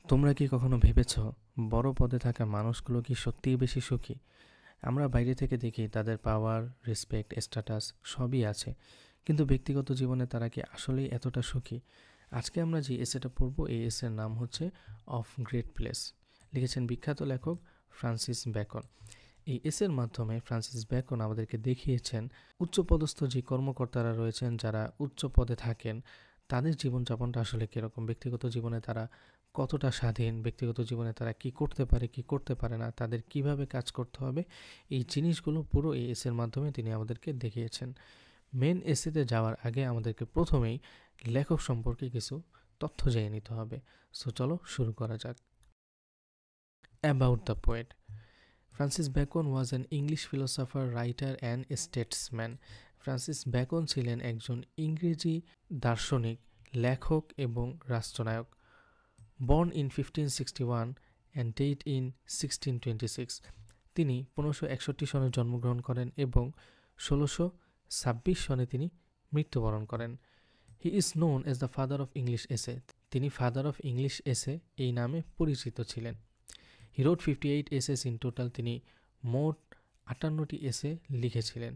তোমরা কি কখনো ভেবেছ বড় পদে থাকা মানুষগুলো কি সত্যিই বেশি সুখী? আমরা বাইরে থেকে দেখি তাদের পাওয়ার, রেসপেক্ট, স্ট্যাটাস সবই আছে, কিন্তু ব্যক্তিগত জীবনে তারা কি আসলেই এতটা সুখী? আজকে আমরা যে এসেটা পড়ব, এই এসের নাম হচ্ছে অফ গ্রেট প্লেস। লিখেছেন বিখ্যাত লেখক ফ্রান্সিস বেকন। এই এসের মাধ্যমে ফ্রান্সিস বেকন আমাদেরকে দেখিয়েছেন উচ্চপদস্থ যে কর্মকর্তারা রয়েছেন, যারা উচ্চ পদে থাকেন, তাদের জীবনযাপনটা আসলে কীরকম, ব্যক্তিগত জীবনে তারা কতটা স্বাধীন, ব্যক্তিগত জীবনে তারা কি করতে পারে কি করতে পারে না, তাদের কিভাবে কাজ করতে হবে, এই জিনিসগুলো পুরো এই এসের মাধ্যমে তিনি আমাদেরকে দেখিয়েছেন। মেন এসেতে যাওয়ার আগে আমাদেরকে প্রথমেই লেখক সম্পর্কে কিছু তথ্য জেনে নিতে হবে। সো চলো শুরু করা যাক। About the poet. Francis Bacon was an English philosopher, writer and statesman. ফ্রান্সিস বেকন ছিলেন একজন ইংরেজি দার্শনিক, লেখক এবং রাষ্ট্রনায়ক। Born in 1561 and died in 1626। তিনি 1561 সনে জন্মগ্রহণ করেন এবং 1626 সনে তিনি মৃত্যুবরণ করেন। He is known as the father of English এসে। তিনি ফাদার অফ ইংলিশ এসে এই নামে পরিচিত ছিলেন। He wrote 58 essays in total. তিনি মোট 58টি এসে লিখেছিলেন।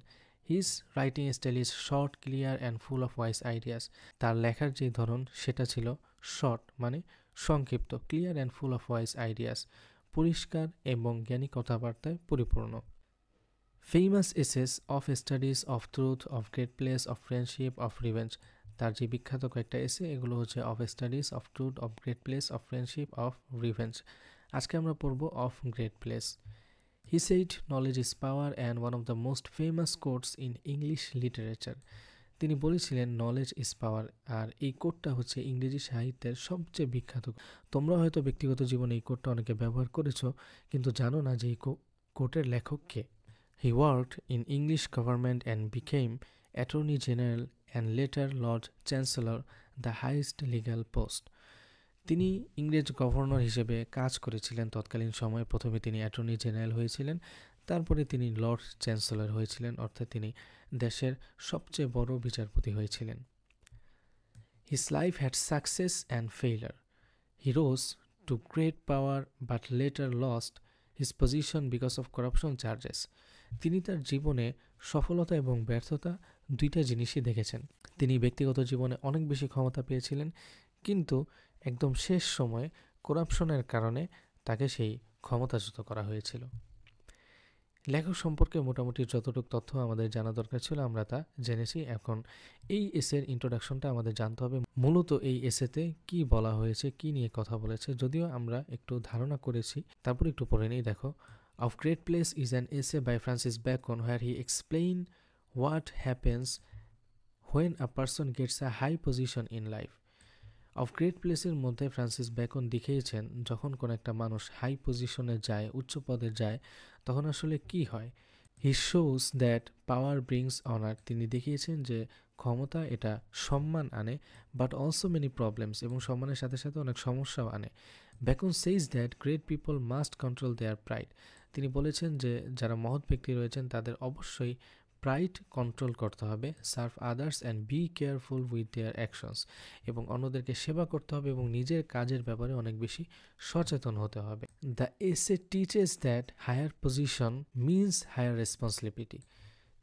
His writing style is short, clear and full of wise ideas. তার লেখার যে ধরন সেটা ছিল শর্ট মানে সংক্ষিপ্ত, clear and full of wise ideas, পরিষ্কার এবং জ্ঞানী কথাবার্তায় পরিপূর্ণ। Famous essays of studies of truth, of great place, of friendship, of revenge. তার যে বিখ্যাত কয়েকটা এসে, এগুলো হচ্ছে of studies, of truth, of great place, of friendship, of revenge. আজকে আমরা পড়ব of great place. He said knowledge is power and one of the most famous quotes in English literature. তিনি বলেছিলেন নলেজ ইজ পাওয়ার, আর এই কোটটা হচ্ছে ইংরেজি সাহিত্যের সবচেয়ে বিখ্যাত। তোমরা হয়তো ব্যক্তিগত জীবনে এই কোটটা অনেকে ব্যবহার করেছো, কিন্তু জানো না যে এই কোটের লেখক কে। He worked in English government and became attorney general and later lord chancellor, the highest legal post. তিনি ইংরেজ গভর্নর হিসেবে কাজ করেছিলেন তৎকালীন সময়ে। প্রথমে তিনি অ্যাটর্নি জেনারেল হয়েছিলেন, তারপরে তিনি লর্ড চ্যান্সেলর হয়েছিলেন, অর্থাৎ তিনি দেশের সবচেয়ে বড় বিচারপতি হয়েছিলেন। His life had success and failure. He rose two great power but later lost his position because of corruption charges. তিনি তার জীবনে সফলতা এবং ব্যর্থতা দুইটা জিনিসই দেখেছেন। তিনি ব্যক্তিগত জীবনে অনেক বেশি ক্ষমতা পেয়েছিলেন, কিন্তু একদম শেষ সময়ে করাপশনের কারণে তাকে সেই ক্ষমতাচ্যুত করা হয়েছিল। লেখক সম্পর্কে মোটামুটি যতটুকু তথ্য আমাদের জানা দরকার ছিল আমরা তা জেনেছি। এখন এই এসের ইন্ট্রোডাকশনটা আমাদের জানতে হবে, মূলত এই এসেতে কি বলা হয়েছে, কি নিয়ে কথা বলেছে। যদিও আমরা একটু ধারণা করেছি, তারপর একটু পড়ে নিই। দেখো, of great place is an essay by Francis Bacon where he explain what happens when a person gets a high position in life. Of great প্লেসের মধ্যে ফ্রান্সিস বেকন দেখিয়েছেন যখন কোনো একটা মানুষ হাই পজিশনে যায়, উচ্চ পদে যায়, তখন আসলে কি হয়। হি shows that power brings honour. তিনি দেখিয়েছেন যে ক্ষমতা এটা সম্মান আনে, বাট অলসো মেনি প্রবলেমস, এবং সম্মানের সাথে সাথে অনেক সমস্যাও আনে। Bacon says that great people must control their pride. তিনি বলেছেন যে যারা মহৎ ব্যক্তি রয়েছেন তাদের অবশ্যই প্রাইড কন্ট্রোল করতে হবে, serve others and be careful with their actions, এবং অন্যদেরকে সেবা করতে হবে এবং নিজের কাজের ব্যাপারে অনেক বেশি সচেতন হতে হবে। The essay teaches that higher position means higher responsibility.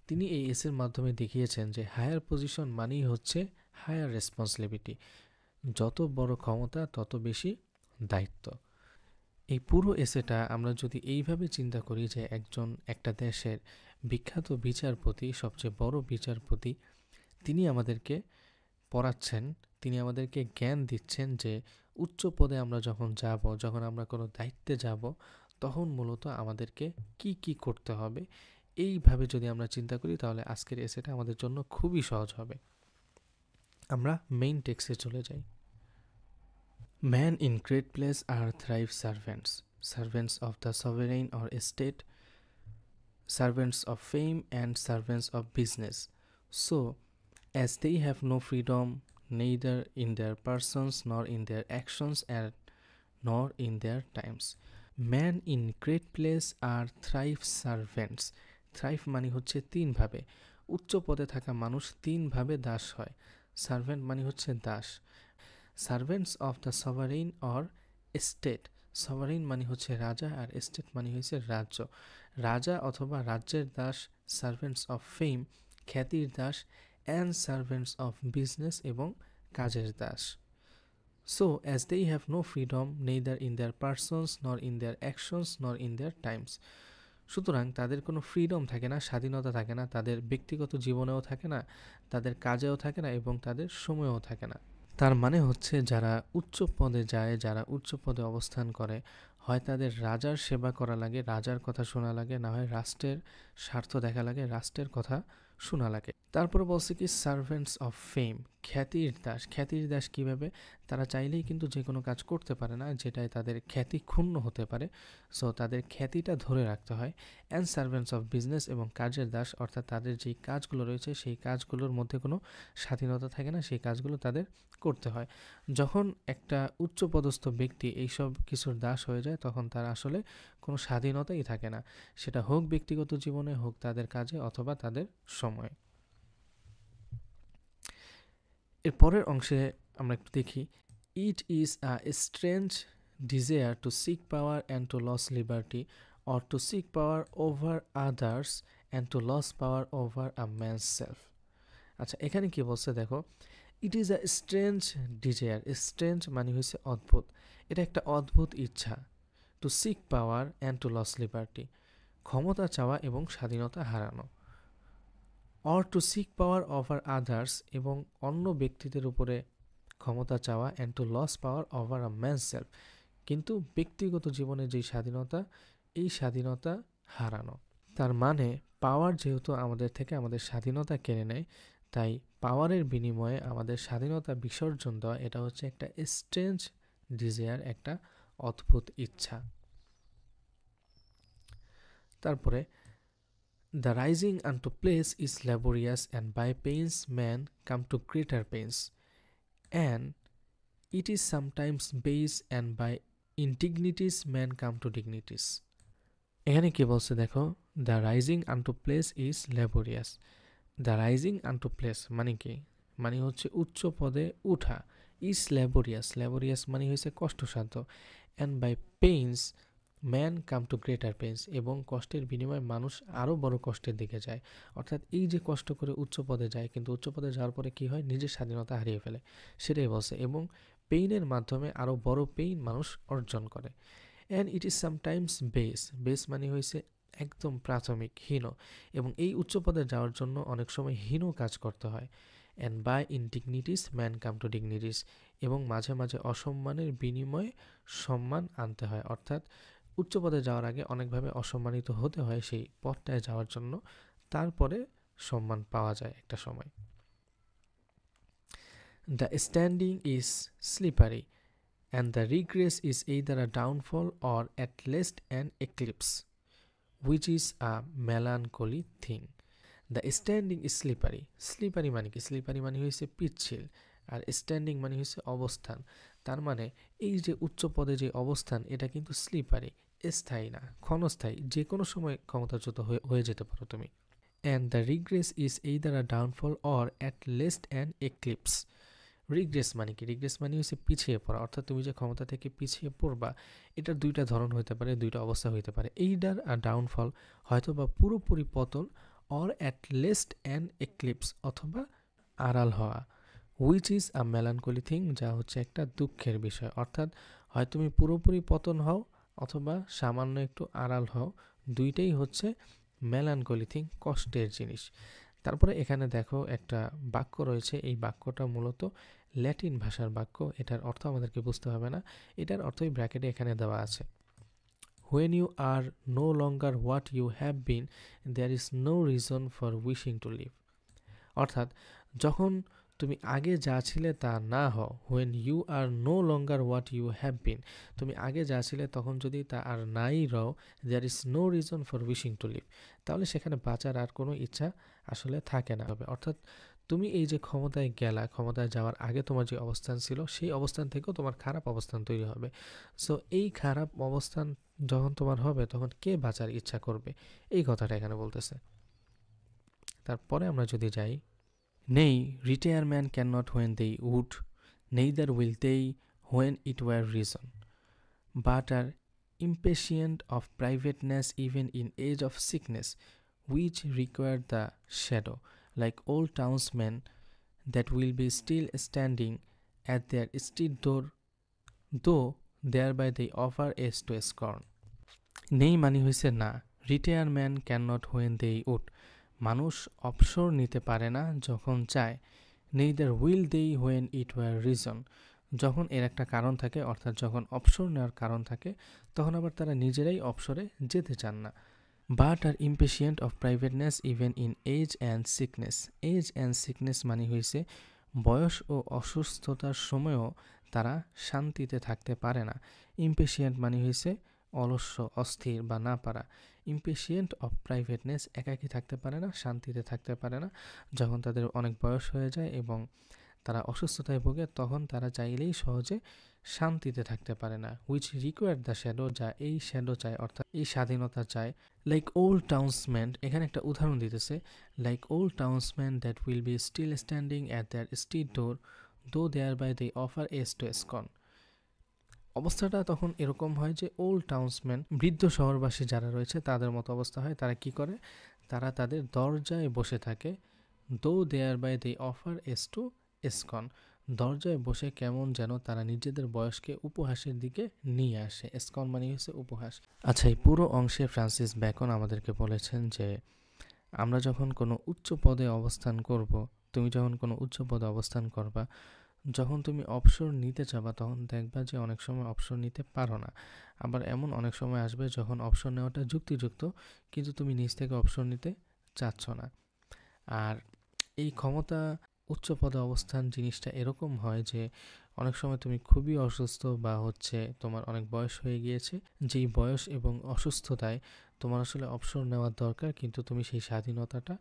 তিনি এই এসের মাধ্যমে দেখিয়েছেন যে হায়ার পজিশন মানেই হচ্ছে হায়ার রেসপন্সিবিলিটি। যত বড় ক্ষমতা তত বেশি দায়িত্ব। এই পুরো এসেটা আমরা যদি এইভাবে চিন্তা করি যে একটা দেশের বিখ্যাত বিচারপতি, সবচেয়ে বড় বিচারপতি, তিনি আমাদেরকে পড়াচ্ছেন, তিনি আমাদেরকে জ্ঞান দিচ্ছেন যে উচ্চ পদে আমরা যখন যাব, যখন আমরা কোনো দায়িত্বে যাব, তখন মূলত আমাদেরকে কি কি করতে হবে। এইভাবে যদি আমরা চিন্তা করি তাহলে আজকের এসেটা আমাদের জন্য খুবই সহজ হবে। আমরা মেইন টেক্সটে চলে যাই। Man in great place are thrive servants, servants of the sovereign or state, servants of fame and servants of business. So, as they have no freedom neither in their persons nor in their actions and nor in their times. Man in great place are thrive servants. Thrive মানে হচ্ছে তিন ভাবে, উচ্চ পদে থাকা মানুষ তিন ভাবে দাস হয়। সার্ভেন্ট মানে হচ্ছে দাস। Servants of the sovereign or state. Sovereign মানে হচ্ছে রাজা, আর স্টেট মানে হচ্ছে রাজ্য। রাজা অথবা রাজ্যের দাস, সার্ভেন্টস অফ ফেম খ্যাতির দাস, অ্যান্ড সার্ভেন্টস অফ বিজনেস এবং কাজের দাস। So as they have no freedom neither in their persons nor in their actions nor in their times. সুতরাং তাদের কোনো ফ্রিডম থাকে না, স্বাধীনতা থাকে না, তাদের ব্যক্তিগত জীবনেও থাকে না, তাদের কাজেও থাকে না এবং তাদের সময়েও থাকে না। তার মানে হচ্ছে যারা উচ্চ পদে যায়, যারা উচ্চ পদে অবস্থান করে, হয় তাদের রাজার সেবা করা লাগে, রাজার কথা শোনা লাগে, না হয় রাষ্ট্রের স্বার্থ দেখা লাগে, রাষ্ট্রের কথা শোনা লাগে। তারপরে বলছে কি সার্ভেন্টস অফ ফেম, খ্যাতির দাস। খ্যাতির দাস কিভাবে? তারা চাইলেই কিন্তু যে কোনো কাজ করতে পারে না যেটায় তাদের খ্যাতি ক্ষুণ্ণ হতে পারে, সো তাদের খ্যাতিটা ধরে রাখতে হয়। অ্যান্ড সার্ভেন্টস অফ বিজনেস এবং কাজের দাস, অর্থাৎ তাদের যেই কাজগুলো রয়েছে সেই কাজগুলোর মধ্যে কোনো স্বাধীনতা থাকে না, সেই কাজগুলো তাদের করতে হয়। যখন একটা উচ্চপদস্থ ব্যক্তি এইসব কিছুর দাস হয়ে যায় তখন তার আসলে কোনো স্বাধীনতাই থাকে না, সেটা হোক ব্যক্তিগত জীবনে, হোক তাদের কাজে অথবা তাদের সময়ে। এর পরের অংশে আমরা একটু দেখি, it is a strange desire to seek power and to lose liberty or to seek power over others and to lose power over a man's self. আচ্ছা, এখানে কি বলছে দেখো, it is a strange desire. Strange মানে হচ্ছে অদ্ভুত, এটা একটা অদ্ভুত ইচ্ছা। To seek power and to lose liberty, ক্ষমতা চাওয়া এবং স্বাধীনতা হারানো। Or to seek power over others, এবং অন্য ব্যক্তিদের উপরে ক্ষমতা চাওয়া, and to lose power over a man self, কিন্তু ব্যক্তিগত জীবনে যেই স্বাধীনতা, এই স্বাধীনতা হারানো। তার মানে পাওয়ার যেহেতু আমাদের থেকে আমাদের স্বাধীনতা কেড়ে নেয়, তাই পাওয়ারের বিনিময়ে আমাদের স্বাধীনতা বিসর্জন দেওয়া, এটা হচ্ছে একটা স্ট্রেঞ্জ ডিজায়ার, একটা অদ্ভুত ইচ্ছা। তারপরে the rising unto place is laborious and by pains man come to greater pains and it is sometimes base and by indignities man come to dignities. এখানে কি বলছে দেখো, the rising unto place is laborious. The rising unto place মানে কি? মানে হচ্ছে উচ্চ পদে উঠা। ইজ ল্যাবোরিয়াস, ল্যাবোরিয়াস মানে হচ্ছে কষ্টসাধ্য। And by pains man come to greater pains, এবং কষ্টের বিনিময়ে মানুষ আরও বড় কষ্টের দিকে যায়। অর্থাৎ এই যে কষ্ট করে উচ্চ পদে যায়, কিন্তু উচ্চ পদে যাওয়ার পরে কি হয়, নিজের স্বাধীনতা হারিয়ে ফেলে, সেটাই বলছে। এবং পেইনের মাধ্যমে আরও বড় পেইন মানুষ অর্জন করে। And it is sometimes base, base মানে হয়েছে একদম প্রাথমিক, হীন, এবং এই উচ্চ পদে যাওয়ার জন্য অনেক সময় হীন কাজ করতে হয়। And by indignities man come to dignities, এবং মাঝে মাঝে অসম্মানের বিনিময়ে সম্মান আনতে হয়। অর্থাৎ উচ্চ পদে যাওয়ার আগে অনেকভাবে অসম্মানিত হতে হয় সেই পদটায় যাওয়ার জন্য, তারপরে সম্মান পাওয়া যায় একটা সময়। The standing is slippery and the regress is either a downfall or at least an eclipse, which is a melancholy thing. The standing is slippery. Slippery মানে কি? স্লিপারি মানে হয়েছে পিচ্ছিল, আর স্ট্যান্ডিং মানে হয়েছে অবস্থান। তার মানে এই যে উচ্চ পদে যে অবস্থান, এটা কিন্তু স্লিপারি, স্থায়ী না, ক্ষণস্থায়ী, যে কোনো সময় ক্ষমতাচ্যুত হয়ে যেতে পারো তুমি। And the regress is either a downfall or at least an eclipse. Regress মানে কি? রিগ্রেস মানে হচ্ছে পিছিয়ে পড়া, অর্থাৎ তুমি যে ক্ষমতা থেকে পিছিয়ে পড়বা, এটার দুইটা ধরন হইতে পারে, দুইটা অবস্থা হইতে পারে। এইটার আর ডাউনফল, হয়তো বা পুরোপুরি পতন, or at least an eclipse, অথবা আড়াল হওয়া। Which is a melancholy thing, যা হচ্ছে একটা দুঃখের বিষয়। অর্থাৎ হয় তুমি পুরোপুরি পতন হও অথবা সামান্য একটু আড়াল হও, দুইটাই হচ্ছে মেলানকলি থিং, কষ্টের জিনিস। তারপরে এখানে দেখো একটা বাক্য রয়েছে, এই বাক্যটা মূলত ল্যাটিন ভাষার বাক্য, এটার অর্থ আমাদেরকে বুঝতে হবে না, এটার অর্থই ব্র্যাকেটে এখানে দেওয়া আছে। When you are no longer what you have been, there is no reason for wishing to live. অর্থাৎ যখন তুমি আগে যা ছিলে তা না হও, when you are no longer what you have been, তুমি আগে যা ছিলে তখন যদি তা আর নাই রও, there is no reason for wishing to live, তাহলে সেখানে বাঁচার আর কোনো ইচ্ছা আসলে থাকে না। অর্থাৎ তুমি এই যে ক্ষমতায় গেলা, ক্ষমতায় যাওয়ার আগে তোমার যে অবস্থান ছিল, সেই অবস্থান থেকেও তোমার খারাপ অবস্থান তৈরি হবে। সো এই খারাপ অবস্থান যখন তোমার হবে, তখন কে বাঁচার ইচ্ছা করবে, এই কথাটা এখানে বলতেছে। তারপরে আমরা যদি যাই, Nay, retire men cannot when they would, neither will they when it were reason. but are impatient of privateness even in age of sickness, which require the shadow, like old townsmen that will be still standing at their street door, though thereby they offer as to scorn. নেই মানে হয়েছে না, retire man can not when they would, মানুষ অবসর নিতে পারে না যখন চায়, neither will they when it were reason, যখন এর একটা কারণ থাকে অর্থাৎ যখন অবসর নেওয়ার কারণ থাকে তখন আবার তারা নিজেরাই অবসরে যেতে চান না। But are impatient of privateness even in age and sickness, age and sickness মানে হয়েছে বয়স ও অসুস্থতার সময়ও তারা শান্তিতে থাকতে পারে না। ইম্পেশিয়েন্ট মানে হয়েছে অলস্য, অস্থির বা না পারা। ইম্পেশিয়েন্ট অফ প্রাইভেটনেস একাকী থাকতে পারে না, শান্তিতে থাকতে পারে না। যখন তাদের অনেক বয়স হয়ে যায় এবং তারা অসুস্থতায় ভোগে তখন তারা চাইলেই সহজে শান্তিতে থাকতে পারে না। হুইচ রিকোয়ার দ্য শ্যাডো, যা এই শ্যাডো চায় অর্থাৎ এই স্বাধীনতা চায়। লাইক ওল্ড টাউন্সম্যান, এখানে একটা উদাহরণ দিতেছে, like old townsman that will be still standing at their street door though thereby they offer age to scorn. অবস্থাটা তখন এরকম হয় যে ওল্ড টাউন্সম্যান, বৃদ্ধ শহরবাসী যারা রয়েছে তাদের মতো অবস্থা হয়। তারা কি করে, তারা তাদের দরজায় বসে থাকে, though thereby they offer age to scorn, দরজায় বসে কেমন যেন তারা নিজেদের বয়সকে উপহাসের দিকে নিয়ে আসে। এসকন মানে হচ্ছে উপহাস। আচ্ছা, এই পুরো অংশে ফ্রান্সিস ব্যাকন আমাদেরকে বলেছেন যে আমরা যখন কোনো উচ্চ পদে অবস্থান করব, তুমি যখন কোনো উচ্চ পদে অবস্থান করবা, যখন তুমি অবসর নিতে চাবা তখন দেখবা যে অনেক সময় অবসর নিতে পারো না। আবার এমন অনেক সময় আসবে যখন অবসর নেওয়াটা যুক্তিযুক্ত কিন্তু তুমি নিজ থেকে অবসর নিতে চাচ্ছ না। আর এই ক্ষমতা উচ্চ পদে অবস্থান জিনিসটা এরকম হয় যে অনেক সময় তুমি খুবই অসুস্থ বা হচ্ছে তোমার অনেক বয়স হয়ে গিয়েছে, যেই বয়স এবং অসুস্থতায় তোমার আসলে অবসর নেওয়ার দরকার কিন্তু তুমি সেই স্বাধীনতাটা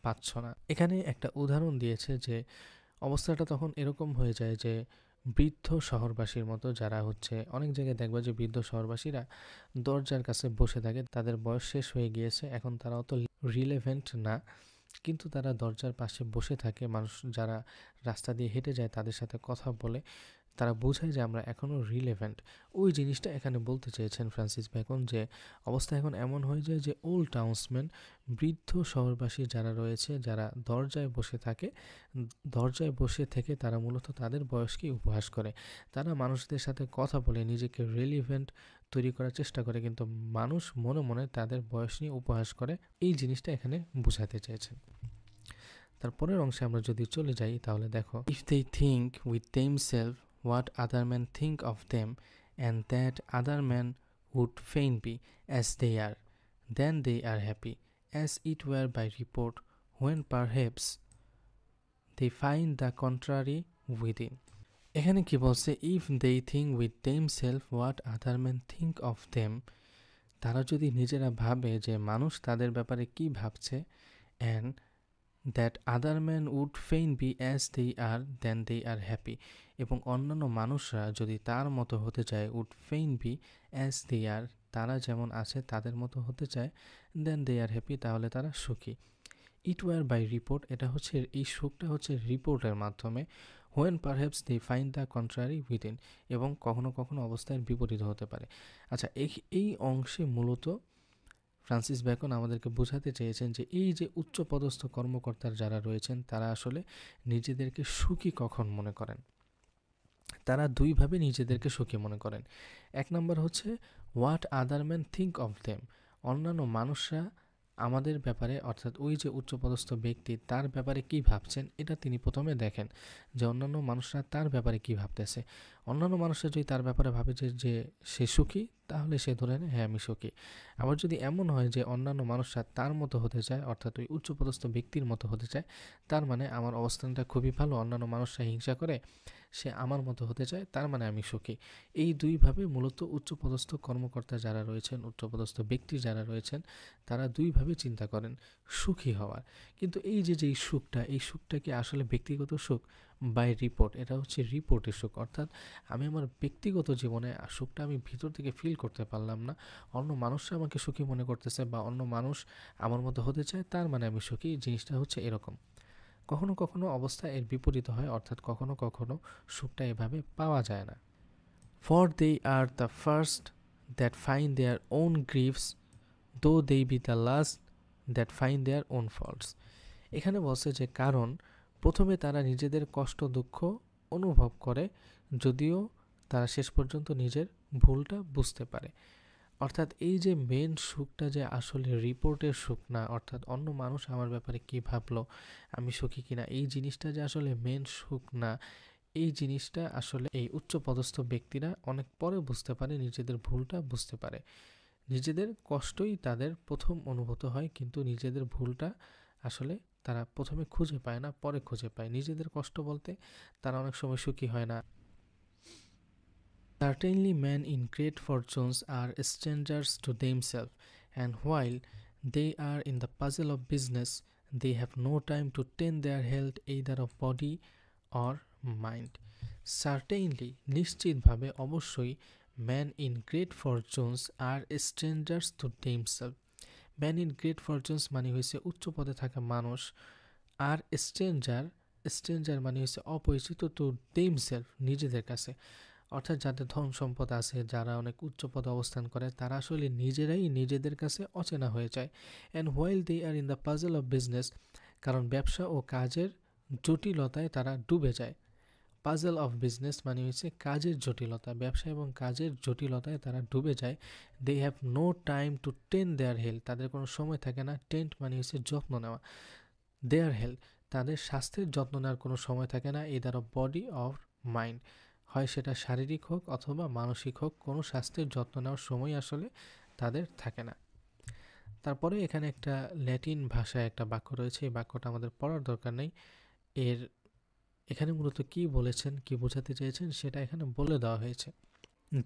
পাচ্ছ না। এখানে একটা উদাহরণ দিয়েছে যে অবস্থাটা তখন এরকম হয়ে যায় যে বৃদ্ধ শহরবাসীর মতো, যারা হচ্ছে অনেক জায়গায় দেখবা যে বৃদ্ধ শহরবাসীরা দরজার কাছে বসে থাকে, তাদের বয়স শেষ হয়ে গিয়েছে, এখন তারা অত রিলেভেন্ট না কিন্তু তারা দরজার পাশে বসে থাকে, মানুষ যারা রাস্তা দিয়ে হেঁটে যায় তাদের সাথে কথা বলে, তারা বোঝায় যে আমরা এখনও রিলেভেন্ট। ওই জিনিসটা এখানে বলতে চেয়েছেন ফ্রান্সিস ব্যাকন, যে অবস্থা এখন এমন হয়ে যায় যে ওল্ড টাউন্সম্যান, বৃদ্ধ শহরবাসী যারা রয়েছে, যারা দরজায় বসে থাকে, দরজায় বসে থেকে তারা মূলত তাদের বয়সকেই উপহাস করে। তারা মানুষদের সাথে কথা বলে নিজেকে রিলেভেন্ট তৈরি করার চেষ্টা করে কিন্তু মানুষ মনে মনে তাদের বয়স নিয়ে উপহাস করে। এই জিনিসটা এখানে বোঝাতে চেয়েছেন। তারপরের অংশে আমরা যদি চলে যাই তাহলে দেখো, if they think with themself what other men think of them, and that other men would fain be as they are, then they are happy, as it were by report, when perhaps they find the contrary within. এখানে কি বলছে, if they think with themself what other man think of them, তারা যদি নিজেরা ভাবে যে মানুষ তাদের ব্যাপারে কি ভাবছে, and that other man would fain be as they are, then they are happy, এবং অন্যান্য মানুষরা যদি তার মতো হতে চায়, would fain be as they are, তারা যেমন আছে তাদের মতো হতে চায়, দেন দে আর হ্যাপি, তাহলে তারা সুখী। ইট ওয়ার বাই রিপোর্ট, এটা হচ্ছে এই সুখটা হচ্ছে রিপোর্টের মাধ্যমে। When perhaps they find the contrary উইদিন, এবং কখনো কখনো অবস্থার বিপরীত হতে পারে। আচ্ছা, এই অংশে মূলত ফ্রান্সিস ব্যাকন আমাদেরকে বোঝাতে চেয়েছেন যে এই যে উচ্চপদস্থ কর্মকর্তার যারা রয়েছেন তারা আসলে নিজেদেরকে সুখী কখন মনে করেন। তারা দুইভাবে নিজেদেরকে সুখী মনে করেন। এক নম্বর হচ্ছে what other man think of them, অন্যান্য মানুষরা আমাদের ব্যাপারে অর্থাৎ ওই যে উচ্চপদস্থ ব্যক্তি তার ব্যাপারে কি ভাবছেন, এটা তিনি প্রথমে দেখেন যে অন্যান্য মানুষরা তার ব্যাপারে কি ভাবতেছে। অন্যান্য মানুষরা যদি তার ব্যাপারে ভাবে যে সে সুখী, তাহলে সে ধরে নেয় হ্যাঁ আমি সুখী। আবার যদি এমন হয় যে অন্যান্য মানুষরা তার মতো হতে চায় অর্থাৎ ওই উচ্চপদস্থ ব্যক্তির মতো হতে চায়, তার মানে আমার অবস্থানটা খুবই ভালো, অন্যান্য মানুষরা হিংসা করে, সে আমার মতো হতে চায়, তার মানে আমি সুখী। এই দুইভাবে মূলত উচ্চপদস্থ কর্মকর্তা যারা রয়েছেন, উচ্চপদস্থ ব্যক্তি যারা রয়েছেন, তারা দুইভাবে চিন্তা করেন সুখী হওয়ার। কিন্তু এই যে যেই সুখটা, এই সুখটা কি আসলে ব্যক্তিগত সুখ বাই রিপোর্ট, এটা হচ্ছে রিপোর্টের সুখ, অর্থাৎ আমি আমার ব্যক্তিগত জীবনে সুখটা আমি ভিতর থেকে ফিল করতে পারলাম না, অন্য মানুষরা আমাকে সুখী মনে করতেছে বা অন্য মানুষ আমার মতো হতে চায়, তার মানে আমি সুখী। জিনিসটা হচ্ছে এরকম। কখনো কখনো অবস্থা এর বিপরীত হয়, অর্থাৎ কখনো কখনো সুখটা এভাবে পাওয়া যায় না। For they are the first that find their own griefs, though they be the last that find their own faults. এখানে বলছে যে কারণ প্রথমে তারা নিজেদের কষ্ট দুঃখ অনুভব করে, যদিও তারা শেষ পর্যন্ত নিজের ভুলটা বুঝতে পারে। অর্থাৎ এই যে মেন সুখটা যে আসলে রিপোর্টের সুখ না, অর্থাৎ অন্য মানুষ আমার ব্যাপারে কি ভাবলো, আমি সুখী কিনা, এই জিনিসটা যে আসলে মেন সুখ না, এই জিনিসটা আসলে এই উচ্চপদস্থ ব্যক্তিরা অনেক পরে বুঝতে পারে, নিজেদের ভুলটা বুঝতে পারে। নিজেদের কষ্টই তাদের প্রথম অনুভূত হয়, কিন্তু নিজেদের ভুলটা আসলে তারা প্রথমে খুঁজে পায় না, পরে খুঁজে পায়। নিজেদের কষ্ট বলতে তারা অনেক সময় সুখী হয় না। Certainly men in great fortunes are strangers to themselves, and while they are in the puzzle of business, they have no time to tend their health either of body or mind. Certainly, নিশ্চিতভাবে অবশ্যই, men in great fortunes are strangers to themselves. Men in great fortunes মানে হয়েছে উচ্চ পদে থাকা মানুষ, আর stranger মানে হচ্ছে অপরিচিত, টু themselves নিজেদের কাছে। অর্থাৎ যাদের ধন সম্পদ আছে, যারা অনেক উচ্চ পদে অবস্থান করে, তারা আসলে নিজেরাই নিজেদের কাছে অচেনা হয়ে যায়। And while they are in the puzzle of business, কারণ ব্যবসা ও কাজের জটিলতায় তারা ডুবে যায়। পাজল অফ বিজনেস মানে হচ্ছে কাজের জটিলতা, ব্যবসা এবং কাজের জটিলতায় তারা ডুবে যায়। They have no time to tend their health, তাদের কোনো সময় থাকে না। টেন্ট মানে হচ্ছে যত্ন নেওয়া। দেয়ার হেলথ, তাদের স্বাস্থ্যের যত্ন নেওয়ার কোনো সময় থাকে না। Either of body or mind, হয় সেটা শারীরিক হোক অথবা মানসিক হোক, কোনো স্বাস্থ্যের যত্ন নেওয়ার সময় আসলে তাদের থাকে না। তারপরে এখানে একটা ল্যাটিন ভাষায় একটা বাক্য রয়েছে, এই বাক্যটা আমাদের পড়ার দরকার নেই। এখানে মূলত কি বলেছেন, কি বোঝাতে চেয়েছেন, সেটা এখানে বলে দেওয়া হয়েছে।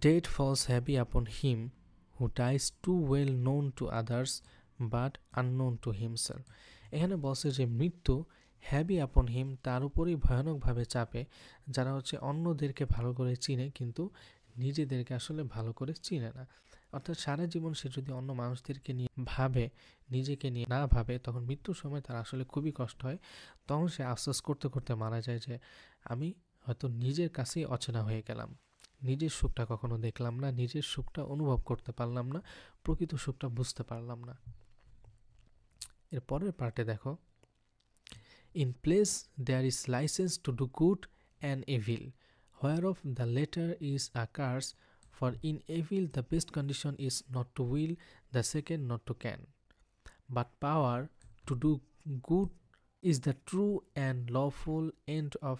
Death falls heavy upon him who dies too well known to others but unknown to himself. এখানে বলছে যে মৃত্যু হ্যাভি আপন হিম, তার উপরেই ভয়ানকভাবে চাপে, যারা হচ্ছে অন্যদেরকে ভালো করে চিনে কিন্তু নিজেদেরকে আসলে ভালো করে চিনে না। অর্থাৎ সারা জীবন সে যদি অন্য মানুষদেরকে নিয়ে ভাবে, নিজেকে নিয়ে না ভাবে, তখন মৃত্যুর সময় তার আসলে খুবই কষ্ট হয়। তখন সে আফসোস করতে করতে মারা যায় যে আমি হয়তো নিজের কাছেই অচেনা হয়ে গেলাম, নিজের সুখটা কখনো দেখলাম না, নিজের সুখটা অনুভব করতে পারলাম না, প্রকৃত সুখটা বুঝতে পারলাম না। এর পরের পার্টে দেখো, in place there is licence to do good and evil, whereof the latter is a curse, for in evil the best condition is not to will, the second not to can. But power to do good is the true and lawful end of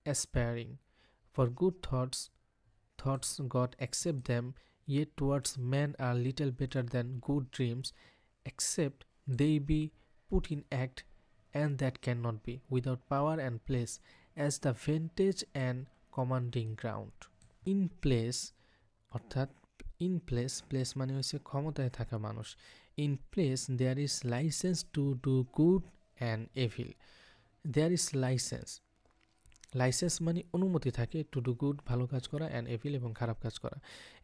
aspiring. For good thoughts God accept them, yet towards men are little better than good dreams, except they be put in act, and that cannot be, without power and place, as the vantage and commanding ground. In place, অর্থাৎ in place মানে হচ্ছে ক্ষমতায় থাকা মানুষ। In place there is licence to do good and evil. There is licence মানে অনুমতি থাকে, two do good ভালো কাজ করা, অ্যান্ড এভিল এবং খারাপ কাজ করা।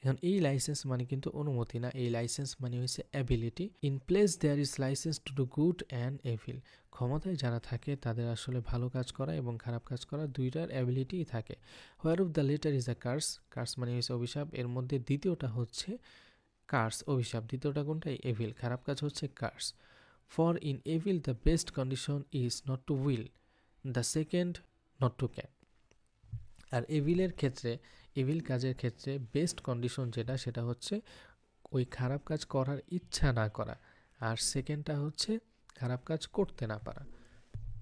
এখন এই লাইসেন্স মানে কিন্তু অনুমতি না, এই লাইসেন্স মানে হচ্ছে ability. In place there is licence to do good and evil, ক্ষমতায় যারা থাকে তাদের আসলে ভালো কাজ করা এবং খারাপ কাজ করা দুইটার অ্যাবিলিটিই থাকে। Whereof the latter is a curse মানে হচ্ছে অভিশাপ, এর মধ্যে দ্বিতীয়টা হচ্ছে কার্স অভিশাপ, দ্বিতীয়টা কোনটা, এভিল খারাপ কাজ হচ্ছে curse. For in evil the best condition is not to will, the second not to can. আর এভিলের ক্ষেত্রে, এভিল কাজের ক্ষেত্রে বেস্ট কন্ডিশন যেটা, সেটা হচ্ছে ওই খারাপ কাজ করার ইচ্ছা না করা, আর সেকেন্ডটা হচ্ছে খারাপ কাজ করতে না পারা।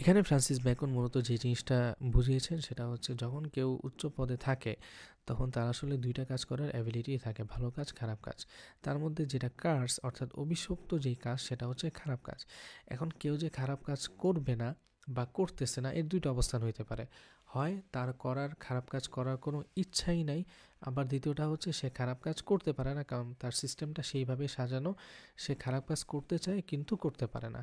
এখানে ফ্রান্সিস বেকন মূলত যে জিনিসটা বুঝিয়েছেন সেটা হচ্ছে, যখন কেউ উচ্চ পদে থাকে তখন তার আসলে দুইটা কাজ করার অ্যাবিলিটি থাকে, ভালো কাজ খারাপ কাজ। তার মধ্যে যেটা কার্স অর্থাৎ অভিশপ্ত যেই কাজ, সেটা হচ্ছে খারাপ কাজ। এখন কেউ যে খারাপ কাজ করবে না বা করতেছে না, এর দুইটা অবস্থান হইতে পারে। হয় তার খারাপ কাজ করার কোনো ইচ্ছাই নাই, আবার দ্বিতীয়টা হচ্ছে সে খারাপ কাজ করতে পারে না, কারণ তার সিস্টেমটা সেইভাবে সাজানো, সে খারাপ কাজ করতে চায় কিন্তু করতে পারে না।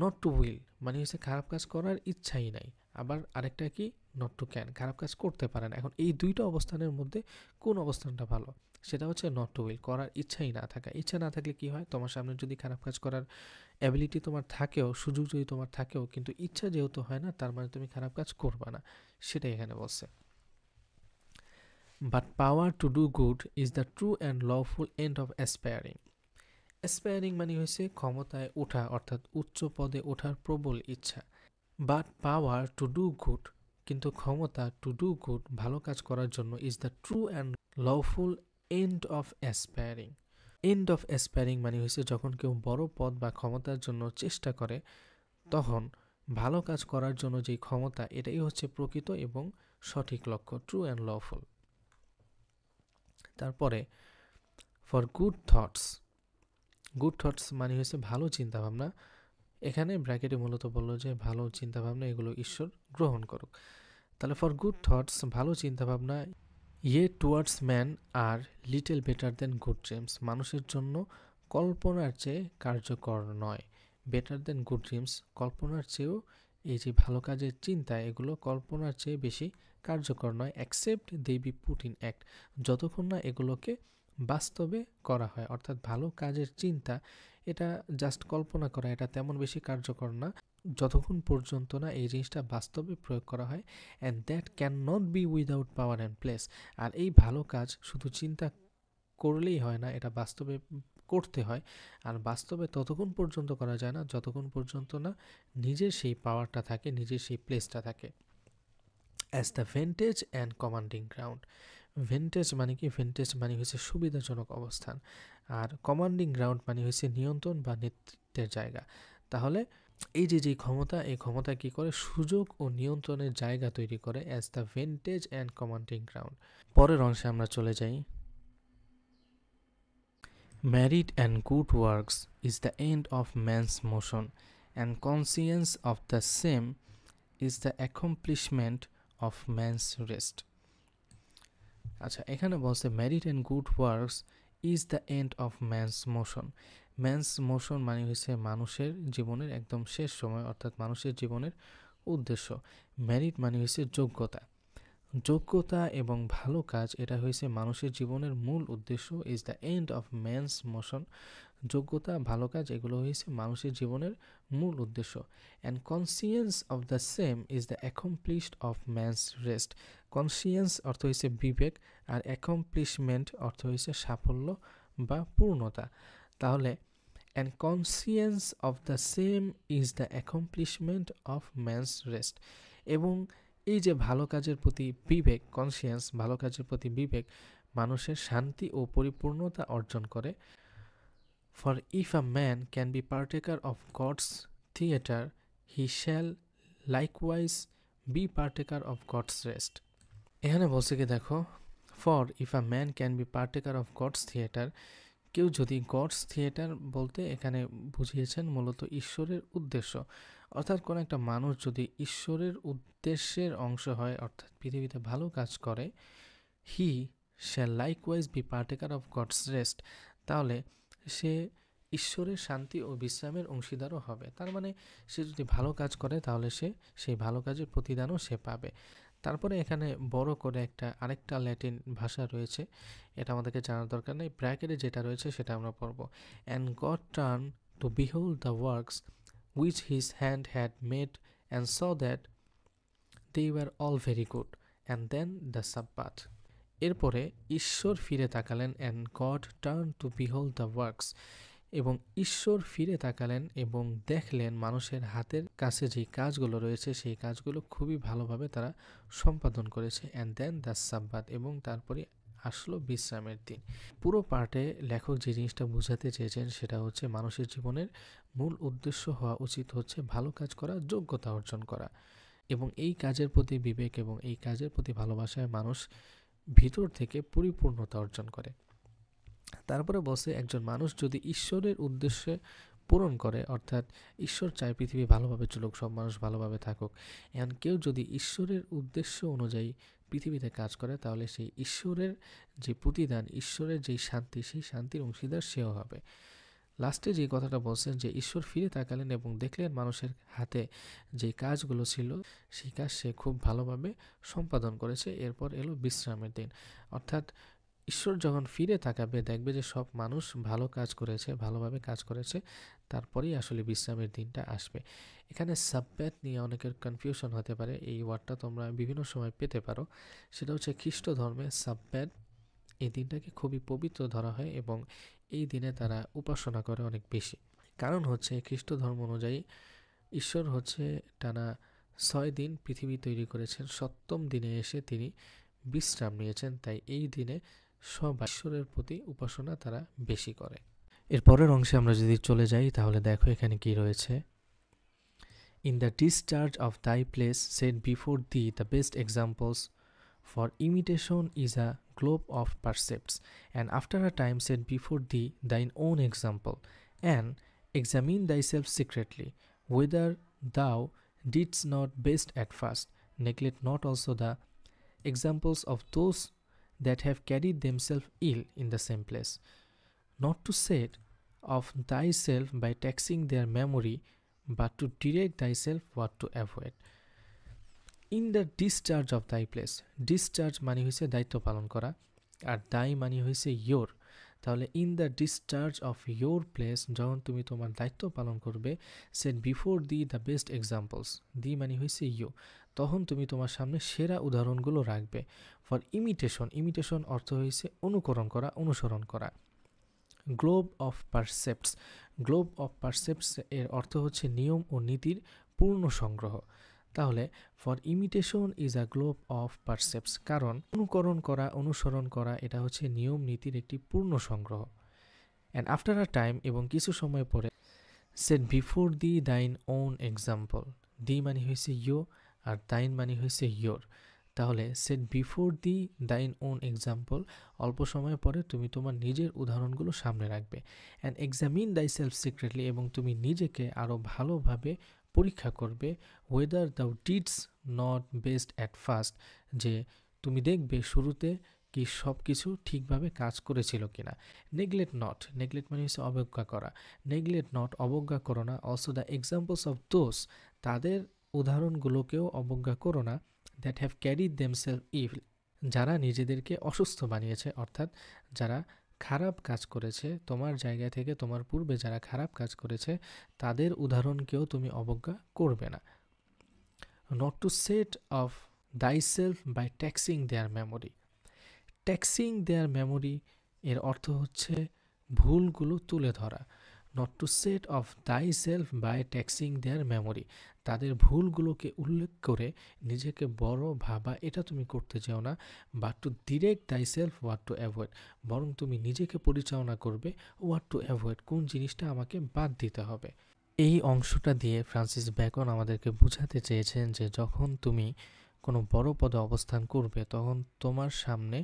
নট টু উইল মানে হচ্ছে খারাপ কাজ করার ইচ্ছাই নাই, আবার আরেকটা কি, নট টু ক্যান, খারাপ কাজ করতে পারে না। এখন এই দুইটা অবস্থানের মধ্যে কোন অবস্থানটা ভালো, সেটা হচ্ছে নট টু উইল, করার ইচ্ছাই না থাকা। ইচ্ছা না থাকলে কি হয়, তোমার সামনে যদি খারাপ কাজ করার অ্যাবিলিটি তোমার থাকেও, সুযোগ যদি তোমার থাকেও, কিন্তু ইচ্ছা যেহেতু হয় না, তার মানে তুমি খারাপ কাজ করবা না, সেটাই এখানে বলছে। But power to do good is the true and lawful end of aspiring. Aspiring মানে হয়েছে ক্ষমতায় ওঠা, অর্থাৎ উচ্চ পদে ওঠার প্রবল ইচ্ছা। But power to do good, কিন্তু ক্ষমতা টু ডু গুড ভালো কাজ করার জন্য is the true and lawful end of aspiring. End of aspiring মানে হয়েছে যখন কেউ বড় পদ বা ক্ষমতার জন্য চেষ্টা করে, তখন ভালো কাজ করার জন্য যেই ক্ষমতা, এটাই হচ্ছে প্রকৃত এবং সঠিক লক্ষ্য, ট্রু অ্যান্ড লফুল। তারপরে for good thoughts, good thoughts মানে হচ্ছে ভালো চিন্তাভাবনা। এখানে ব্র্যাকেটে মূলত বললো যে ভালো চিন্তাভাবনা এগুলো ঈশ্বর গ্রহণ করুক। তাহলে ফর গুড থটস, ভালো চিন্তাভাবনা, towards man are little better than good dreams, মানুষের জন্য কল্পনার চেয়ে কার্যকর নয়। বেটার দেন গুড ড্রিমস, কল্পনার চেয়েও এই যে ভালো কাজের চিন্তা, এগুলো কল্পনার চেয়ে বেশি কার্যকর নয়, except they be put in act, যতক্ষণ না এগুলোকে বাস্তবে করা হয়। অর্থাৎ ভালো কাজের চিন্তা এটা জাস্ট কল্পনা করা, এটা তেমন বেশি কার্যকর না যতক্ষণ পর্যন্ত না এই জিনিসটা বাস্তবে প্রয়োগ করা হয়। And that cannot be without power and place. আর এই ভালো কাজ শুধু চিন্তা করলেই হয় না, এটা বাস্তবে করতে হয়। আর বাস্তবে ততক্ষণ পর্যন্ত করা যায় না যতক্ষণ পর্যন্ত না নিজের সেই পাওয়ারটা থাকে, নিজের সেই প্লেসটা থাকে। As the vantage and commanding ground. Vantage মানে কি? ভেন্টেজ মানে হচ্ছে সুবিধাজনক অবস্থান, আর কমান্ডিং গ্রাউন্ড মানে হচ্ছে নিয়ন্ত্রণ বা নেতৃত্বের জায়গা। তাহলে এই যে ক্ষমতা, এই ক্ষমতা কি করে? সুযোগ ও নিয়ন্ত্রণের জায়গা তৈরি করে, as the vantage and commanding ground. পরের অংশে আমরা চলে যাই। Merit and good works is the end of man's motion, and conscience of the same is the accomplishment of man's rest. আচ্ছা, এখানে বলছে merit and good works is the end of man's motion. Man's motion মানে হচ্ছে মানুষের জীবনের একদম শেষ সময়, অর্থাৎ মানুষের জীবনের উদ্দেশ্য। মেরিট মানে হচ্ছে যোগ্যতা। যোগ্যতা এবং ভালো কাজ এটা হয়েছে মানুষের জীবনের মূল উদ্দেশ্য, is the end of man's motion. যোগ্যতা, ভালো কাজ এগুলো হয়েছে মানুষের জীবনের মূল উদ্দেশ্য। And conscience of the same is the accomplished of man's rest. Conscience অর্থ হয়েছে বিবেক, আর অ্যাকমপ্লিশমেন্ট অর্থ হয়েছে সাফল্য বা পূর্ণতা। তাহলে and conscience of the same is the accomplishment of man's rest. এবং এই যে ভালো কাজের প্রতি বিবেক, কনসিয়েন্স, ভালো কাজের প্রতি বিবেক মানুষের শান্তি ও পরিপূর্ণতা অর্জন করে। For if a man can be partaker of God's theatre, he shall likewise be partaker of God's rest. এখানে বলছে কি দেখো, for if a man can be partaker of God's theatre, কেউ যদি গডস থিয়েটার বলতে এখানে বুঝিয়েছেন মূলত ঈশ্বরের উদ্দেশ্য। অর্থাৎ কোনো একটা মানুষ যদি ঈশ্বরের উদ্দেশ্যের অংশ হয়, অর্থাৎ পৃথিবীতে ভালো কাজ করে, he shall likewise be partaker of God's rest, তাহলে সে ঈশ্বরের শান্তি ও বিশ্রামের অংশীদারও হবে। তার মানে সে যদি ভালো কাজ করে তাহলে সে সেই ভালো কাজের প্রতিদানও সে পাবে। তারপরে এখানে বড় করে আরেকটা ল্যাটিন ভাষা রয়েছে, এটা আমাদেরকে জানার দরকার নেই, ব্র্যাকেটে যেটা রয়েছে সেটা আমরা পড়ব। And god turn to behold the works which his hand had made and saw that they were all very good, and then the Sabbath. এরপরে ঈশ্বর ফিরে তাকালেন, and God turned to behold the works, এবং ঈশ্বর ফিরে তাকালেন এবং দেখলেন মানুষের হাতের কাছে যে কাজগুলো রয়েছে সেই কাজগুলো খুবই ভালোভাবে তারা সম্পাদন করেছে, and then the Sabbath, এবং তারপরে আসলো বিশ্রামের দিন। পুরো পার্টে লেখক যে জিনিসটা বোঝাতে চেয়েছেন সেটা হচ্ছে মানুষের জীবনের মূল উদ্দেশ্য হওয়া উচিত হচ্ছে ভালো কাজ করা, যোগ্যতা অর্জন করা, এবং এই কাজের প্রতি বিবেক এবং এই কাজের প্রতি ভালোবাসায় মানুষ ভিতর থেকে পরিপূর্ণতা অর্জন করে। তারপরে বসে একজন মানুষ যদি ঈশ্বরের উদ্দেশ্যে পূরণ করে, অর্থাৎ ঈশ্বর চায় পৃথিবী ভালোভাবে চলুক, সব মানুষ ভালোভাবে থাকুক, এমন কেউ যদি ঈশ্বরের উদ্দেশ্য অনুযায়ী পৃথিবীতে কাজ করে তাহলে সেই ঈশ্বরের যে প্রতিদান, ঈশ্বরের যেই শান্তি, সেই শান্তির অংশীদার সেও হবে। লাস্টে যে কথাটা বলছেন যে ঈশ্বর ফিরে তাকালেন এবং দেখলেন মানুষের হাতে যে কাজগুলো ছিল সেই কাজ সে খুব ভালোভাবে সম্পাদন করেছে। এরপর এলো বিশ্রামের দিন, অর্থাৎ ঈশ্বর যখন ফিরে তাকাবে দেখবে যে সব মানুষ ভালো কাজ করেছে, ভালোভাবে কাজ করেছে, তারপরেই আসলে বিশ্রামের দিনটা আসবে। এখানে সাব্বাত নিয়ে অনেকের কনফিউশন হতে পারে, এই ওয়ার্ডটা তোমরা বিভিন্ন সময় পেতে পারো। সেটা হচ্ছে খ্রিস্ট ধর্মে সাব্বাত এই দিনটাকে খুবই পবিত্র ধরা হয় এবং এই দিনে তারা উপাসনা করে অনেক বেশি। কারণ হচ্ছে খ্রিস্ট ধর্ম অনুযায়ী ঈশ্বর হচ্ছে টানা 6 দিন পৃথিবী তৈরি করেছেন, 7ম দিনে এসে তিনি বিশ্রাম নিয়েছেন। তাই এই দিনে সব ঈশ্বরের প্রতি উপাসনা তারা বেশি করে। এর পরের অংশে আমরা যদি চলে যাই তাহলে দেখো এখানে কি রয়েছে। In the discharge of thy place set before thee the best examples, for imitation is a globe of percepts, and after a time set before thee thine own example, and examine thyself secretly, whether thou didst not best at first. Neglect not also the examples of those that have carried themselves ill in the same place, not to set of thyself by taxing their memory, but to direct thyself what to avoid. In the discharge of thy place, discharge মানে হয়েছে দায়িত্ব পালন করা, আর দাই মানে হয়েছে your. তাহলে in the discharge of your place, যখন তুমি তোমার দায়িত্ব পালন করবে, set before thee the best examples, thee মানে হয়েছে ইউ, তখন তুমি তোমার সামনে সেরা উদাহরণগুলো রাখবে। ফর ইমিটেশন, ইমিটেশন অর্থ হয়েছে অনুকরণ করা, অনুসরণ করা। Globe of precepts, globe of precepts এর অর্থ হচ্ছে নিয়ম ও নীতির পূর্ণ সংগ্রহ। তাহলে for imitation is a globe of precepts, কারণ অনুকরণ করা, অনুসরণ করা এটা হচ্ছে নিয়ম নীতির একটি পূর্ণ সংগ্রহ। অ্যান্ড আফটার আ টাইম, এবং কিছু সময় পরে, set before the thine own example, the মানে হয়েছে ইউ আর দাইন মানে হয়েছে ইয়োর। তাহলে set before the thine own example, অল্প সময় পরে তুমি তোমার নিজের উদাহরণগুলো সামনে রাখবে। And examine thyself secretly, এবং তুমি নিজেকে আরও ভালোভাবে পরীক্ষা করবে। Whether thou didst not best at first, যে তুমি দেখবে শুরুতে কি সব কিছু ঠিকভাবে কাজ করেছিল কিনা। নেগলেক্ট নট, নেগলেক্ট মানে হচ্ছে অবজ্ঞা করা, নেগলেক্ট নট অবজ্ঞা করো না। Also the examples of those, তাদের উদাহরণগুলোকেও অবজ্ঞা করো না। That have carried themselves evil, যারা নিজেদেরকে অসুস্থ বানিয়েছে, অর্থাৎ যারা খারাপ কাজ করেছে, তোমার জায়গা থেকে তোমার পূর্বে যারা খারাপ কাজ করেছে তাদের উদাহরণকেও তুমি অবজ্ঞা করবে না। Not to set off thyself by taxing their memory, taxing their memory এর অর্থ হচ্ছে ভুলগুলো তুলে ধরা। Not to set off thyself by taxing their memory, তাদের ভুলগুলোকে উল্লেখ করে নিজেকে বড় ভাবা, এটা তুমি করতে চাও না। বাট টু ডিরেক্ট দাই সেলফ হোয়াট টু অ্যাভয়েড, বরং তুমি নিজেকে পরিচালনা করবে হোয়াট টু অ্যাভয়েড, কোন জিনিসটা আমাকে বাদ দিতে হবে। এই অংশটা দিয়ে ফ্রান্সিস ব্যাকন আমাদেরকে বোঝাতে চেয়েছেন যে যখন তুমি কোনো বড় পদে অবস্থান করবে তখন তোমার সামনে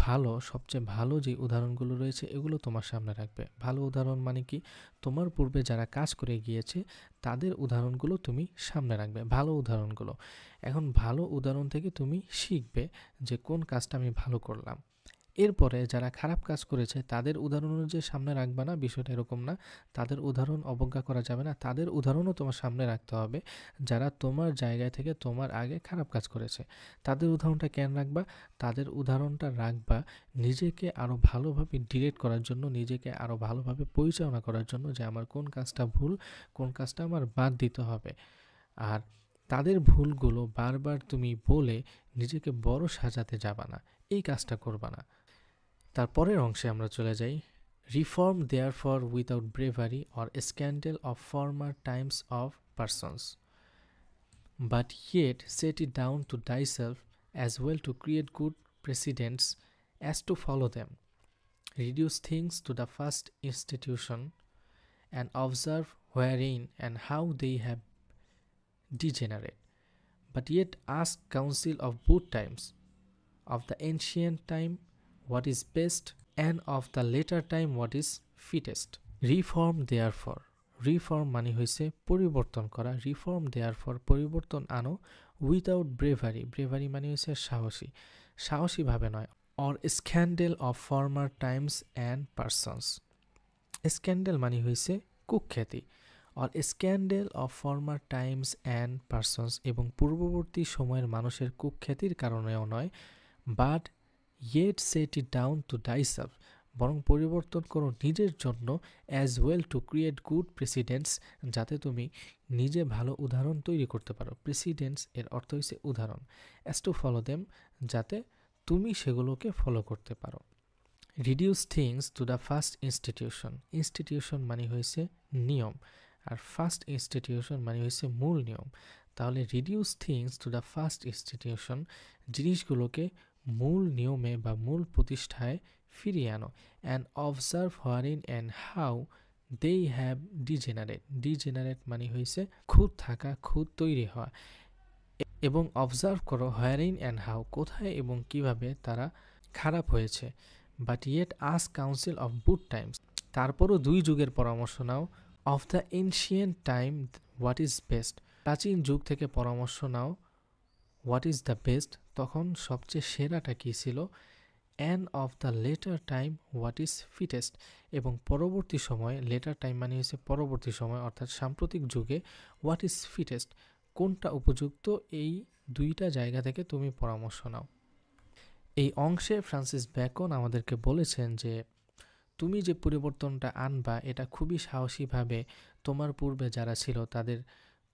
ভালো, সবচেয়ে ভালো যে উদাহরণগুলো রয়েছে এগুলো তোমার সামনে রাখবে। ভালো উদাহরণ মানে কি, তোমার পূর্বে যারা কাজ করে গিয়েছে তাদের উদাহরণগুলো তুমি সামনে রাখবে, ভালো উদাহরণগুলো। এখন ভালো উদাহরণ থেকে তুমি শিখবে যে কোন কাজটা আমি ভালো করলাম। এরপরে যারা খারাপ কাজ করেছে তাদের উদাহরণও যে সামনে রাখবে না, বিষয়টা এরকম না। তাদের উদাহরণ অবজ্ঞা করা যাবে না, তাদের উদাহরণও তোমার সামনে রাখতে হবে যারা তোমার জায়গা থেকে তোমার আগে খারাপ কাজ করেছে। তাদের উদাহরণটা কেন রাখবা? তাদের উদাহরণটা রাখবা নিজেকে আরও ভালোভাবে ডিরেক্ট করার জন্য, নিজেকে আরও ভালোভাবে পরিচালনা করার জন্য, যে আমার কোন কাজটা ভুল, কোন কাজটা আমার বাদ দিতে হবে। আর তাদের ভুলগুলো বারবার তুমি বলে নিজেকে বড় সাজাতে যাবা না, এই কাজটা করবা না। তারপরের অংশে আমরা চলে যাই। Reform therefore without bravery or scandal of former Times of persons, but yet set it down to thyself as well to create good precedents as to follow them. Reduce things to the first institution and observe wherein and how they have degenerate, but yet ask counsel of both times, of the ancient time what is best, and of the later time what is fittest. Reform therefore, reform মানে হয়েছে পরিবর্তন করা, reform therefore পরিবর্তন আনো, without bravery, bravery মানে হয়েছে সাহসী, সাহসীভাবে নয়। Or scandal of former times and persons, scandal মানে হয়েছে কুখ্যাতি। Or scandal of former times and persons, এবং পূর্ববর্তী সময়ের মানুষের কুখ্যাতির কারণেও নয়। But yet set it down to thyself, বরং পরিবর্তন করো নিজের জন্য, as well to create good presidents, যাতে তুমি নিজে ভালো উদাহরণ তৈরি করতে পারো। প্রেসিডেন্টস এর অর্থ হচ্ছে উদাহরণ, অ্যাজ টু ফলো দেম, যাতে তুমি সেগুলোকে ফলো করতে পারো। Reduce things to the first institution, institution মানে হয়েছে নিয়ম, আর ফার্স্ট ইনস্টিটিউশন মানে হয়েছে মূল নিয়ম। তাহলে reduce things to the first institution, জিনিসগুলোকে মূল নিয়মে বা মূল প্রতিষ্ঠায় ফিরিয়ে আনো। And observe wherein and how they have degenerate, degenerate মানে হয়েছে খুঁত থাকা, খুঁত তৈরি হওয়া। এবং অবজার্ভ করো হোয়ারিন অ্যান্ড হাউ, কোথায় এবং কিভাবে তারা খারাপ হয়েছে। But yet ask counsel of good times, তারপরও দুই যুগের পরামর্শ নাও। Of the ancient time what is best, প্রাচীন যুগ থেকে পরামর্শ নাও। হোয়াট ইজ দ্য বেস্ট, তখন সবচেয়ে সেরাটা কী ছিল। And of the latter time what is fittest, এবং পরবর্তী সময়ে, লেটার টাইম মানে হচ্ছে পরবর্তী সময় অর্থাৎ সাম্প্রতিক যুগে, হোয়াট ইজ ফিটেস্ট, কোনটা উপযুক্ত, এই দুইটা জায়গা থেকে তুমি পরামর্শ নাও। এই অংশে ফ্রান্সিস ব্যাকন আমাদেরকে বলেছেন যে তুমি যে পরিবর্তনটা আনবা এটা খুবই সাহসীভাবে তোমার পূর্বে যারা ছিল তাদের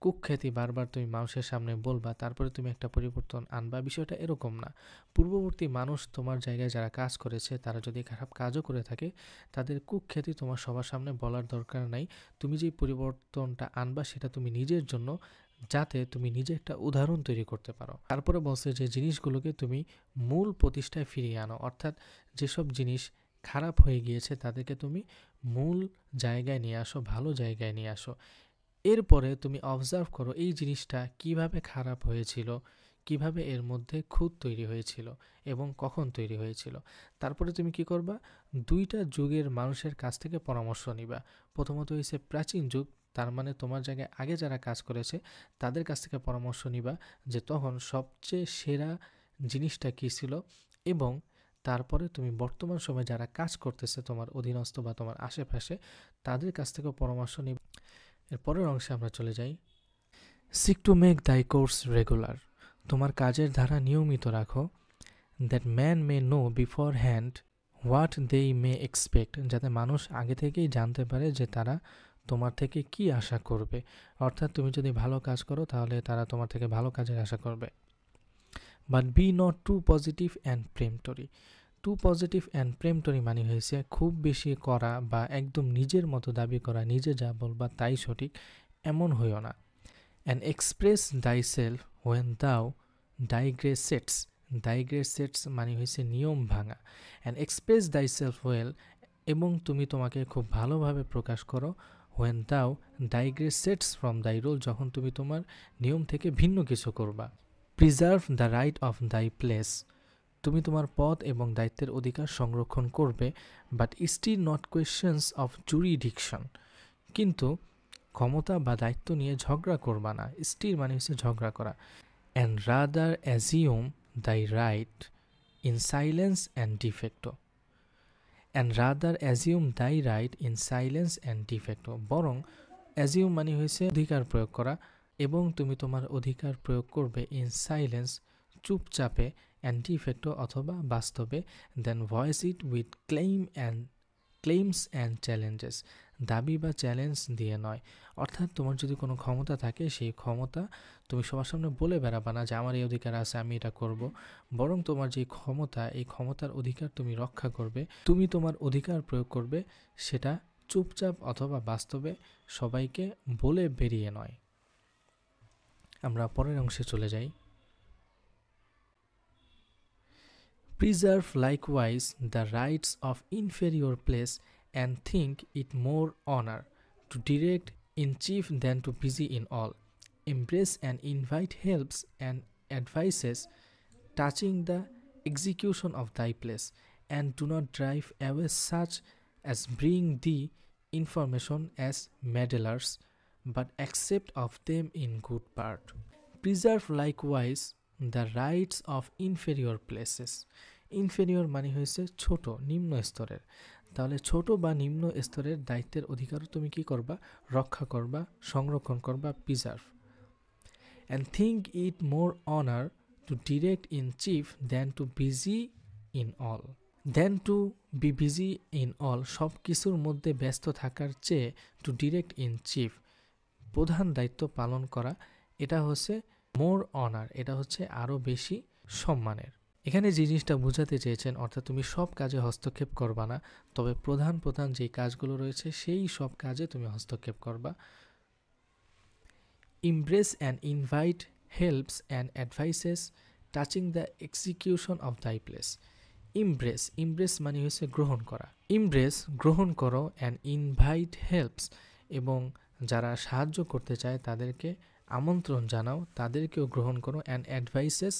কুখ্যাতি বারবার তুমি মানুষের সামনে বলবা, তারপরে তুমি একটা পরিবর্তন আনবা। বিষয়টা এরকম না। পূর্ববর্তী মানুষ তোমার জায়গায় যারা কাজ করেছে, তারা যদি খারাপ কাজও করে থাকে, তাদের কুখ্যাতি তোমার সবার সামনে বলার দরকার নাই। তুমি যে পরিবর্তনটা আনবা সেটা তুমি নিজের জন্য, যাতে তুমি নিজে একটা উদাহরণ তৈরি করতে পারো। তারপরে বলছে যে জিনিসগুলোকে তুমি মূল প্রতিষ্ঠায় ফিরিয়ে আনো, অর্থাৎ যেসব জিনিস খারাপ হয়ে গিয়েছে তাদেরকে তুমি মূল জায়গায় নিয়ে আসো, ভালো জায়গায় নিয়ে আসো। এরপরে তুমি অবজার্ভ করো এই জিনিসটা কিভাবে খারাপ হয়েছিল, কিভাবে এর মধ্যে খুঁত তৈরি হয়েছিল এবং কখন তৈরি হয়েছিল। তারপরে তুমি কি করবা, দুইটা যুগের মানুষের কাছ থেকে পরামর্শ নিবা। প্রথমত হয়েছে প্রাচীন যুগ, তার মানে তোমার জায়গায় আগে যারা কাজ করেছে তাদের কাছ থেকে পরামর্শ নিবা যে তখন সবচেয়ে সেরা জিনিসটা কী ছিল। এবং তারপরে তুমি বর্তমান সময়ে যারা কাজ করতেছে তোমার অধীনস্থ বা তোমার আশেপাশে, তাদের কাছ থেকে পরামর্শ নিবা। এর পরের অংশে আমরা চলে যাই। Seek to make thy course regular, তোমার কাজের ধারা নিয়মিত রাখো। That man may know beforehand what they may expect, যাতে মানুষ আগে থেকেই জানতে পারে যে তারা তোমার থেকে কি আশা করবে। অর্থাৎ তুমি যদি ভালো কাজ করো তাহলে তারা তোমার থেকে ভালো কাজের আশা করবে। But be not too positive and peremptory, too positive and peremptory মানে হয়েছে খুব বেশি করা বা একদম নিজের মতো দাবি করা, নিজে যা বলবা তাই সঠিক, এমন হইও না। And express thyself when thou digressest, digressest মানে হয়েছে নিয়ম ভাঙা। And express thyself well, এবং তুমি তোমাকে খুব ভালোভাবে প্রকাশ করো। হোয়েন দাও ডাইগ্রেসেটস ফ্রম দাই রোল, যখন তুমি তোমার নিয়ম থেকে ভিন্ন কিছু করবা। Preserve the right of thy place, তুমি তোমার পদ এবং দায়িত্বের অধিকার সংরক্ষণ করবে। But still not questions of jurisdiction, কিন্তু ক্ষমতা বা দায়িত্ব নিয়ে ঝগড়া করবা না। স্টিল মানে হচ্ছে ঝগড়া করা। And rather assume thy right in silence and de facto, and rather assume thy right in silence and de facto, বরং অ্যাজিউম মানে হয়েছে অধিকার প্রয়োগ করা, এবং তুমি তোমার অধিকার প্রয়োগ করবে ইন সাইলেন্স চুপচাপে, অ্যান্ড ডিফেক্টো অথবা বাস্তবে, then voice it with claims and challenges, দাবি বা চ্যালেঞ্জ দিয়ে নয়। অর্থাৎ তোমার যদি কোনো ক্ষমতা থাকে, সেই ক্ষমতা তুমি সবার সামনে বলে বেড়াবা না যে আমার এই অধিকার আছে, আমি এটা করব। বরং তোমার যে ক্ষমতা, এই ক্ষমতার অধিকার তুমি রক্ষা করবে, তুমি তোমার অধিকার প্রয়োগ করবে, সেটা চুপচাপ অথবা বাস্তবে, সবাইকে বলে বেরিয়ে নয়। আমরা পরের অংশে চলে যাই। Preserve likewise the rights of inferior place and think it more honor to direct in chief than to busy in all. Embrace and invite helps and advices touching the execution of thy place, and do not drive away such as bring thee information as meddlers, but accept of them in good part. Preserve likewise the rights of inferior places. Inferior মানে হয়েছে ছোট, নিম্ন স্তরের। তাহলে ছোট বা নিম্ন স্তরের দায়িত্বের অধিকারও তুমি কি করবা, রক্ষা করবা, সংরক্ষণ করবা, preserve. And think it more honour to direct in chief than to busy in all. Then to be busy in all, সব কিছুর মধ্যে ব্যস্ত থাকার চেয়ে টু ডিরেক্ট ইন চিফ, প্রধান দায়িত্ব পালন করা, এটা হচ্ছে মোর অনার, এটা হচ্ছে আরও বেশি সম্মানের। এখানে যে জিনিসটা বোঝাতে চেয়েছেন, অর্থাৎ তুমি সব কাজে হস্তক্ষেপ করবা না, তবে প্রধান প্রধান যে কাজগুলো রয়েছে সেই সব কাজে তুমি হস্তক্ষেপ করবা। ইমব্রেস and invite helps and advises touching the execution of thy place. ইমব্রেস, ইমব্রেস মানে হচ্ছে গ্রহণ করা, ইমব্রেস গ্রহণ করো, অ্যান্ড ইনভাইট হেল্পস, এবং যারা সাহায্য করতে চায় তাদেরকে আমন্ত্রণ জানাও, তাদেরকেও গ্রহণ করো, অ্যান্ড অ্যাডভাইসেস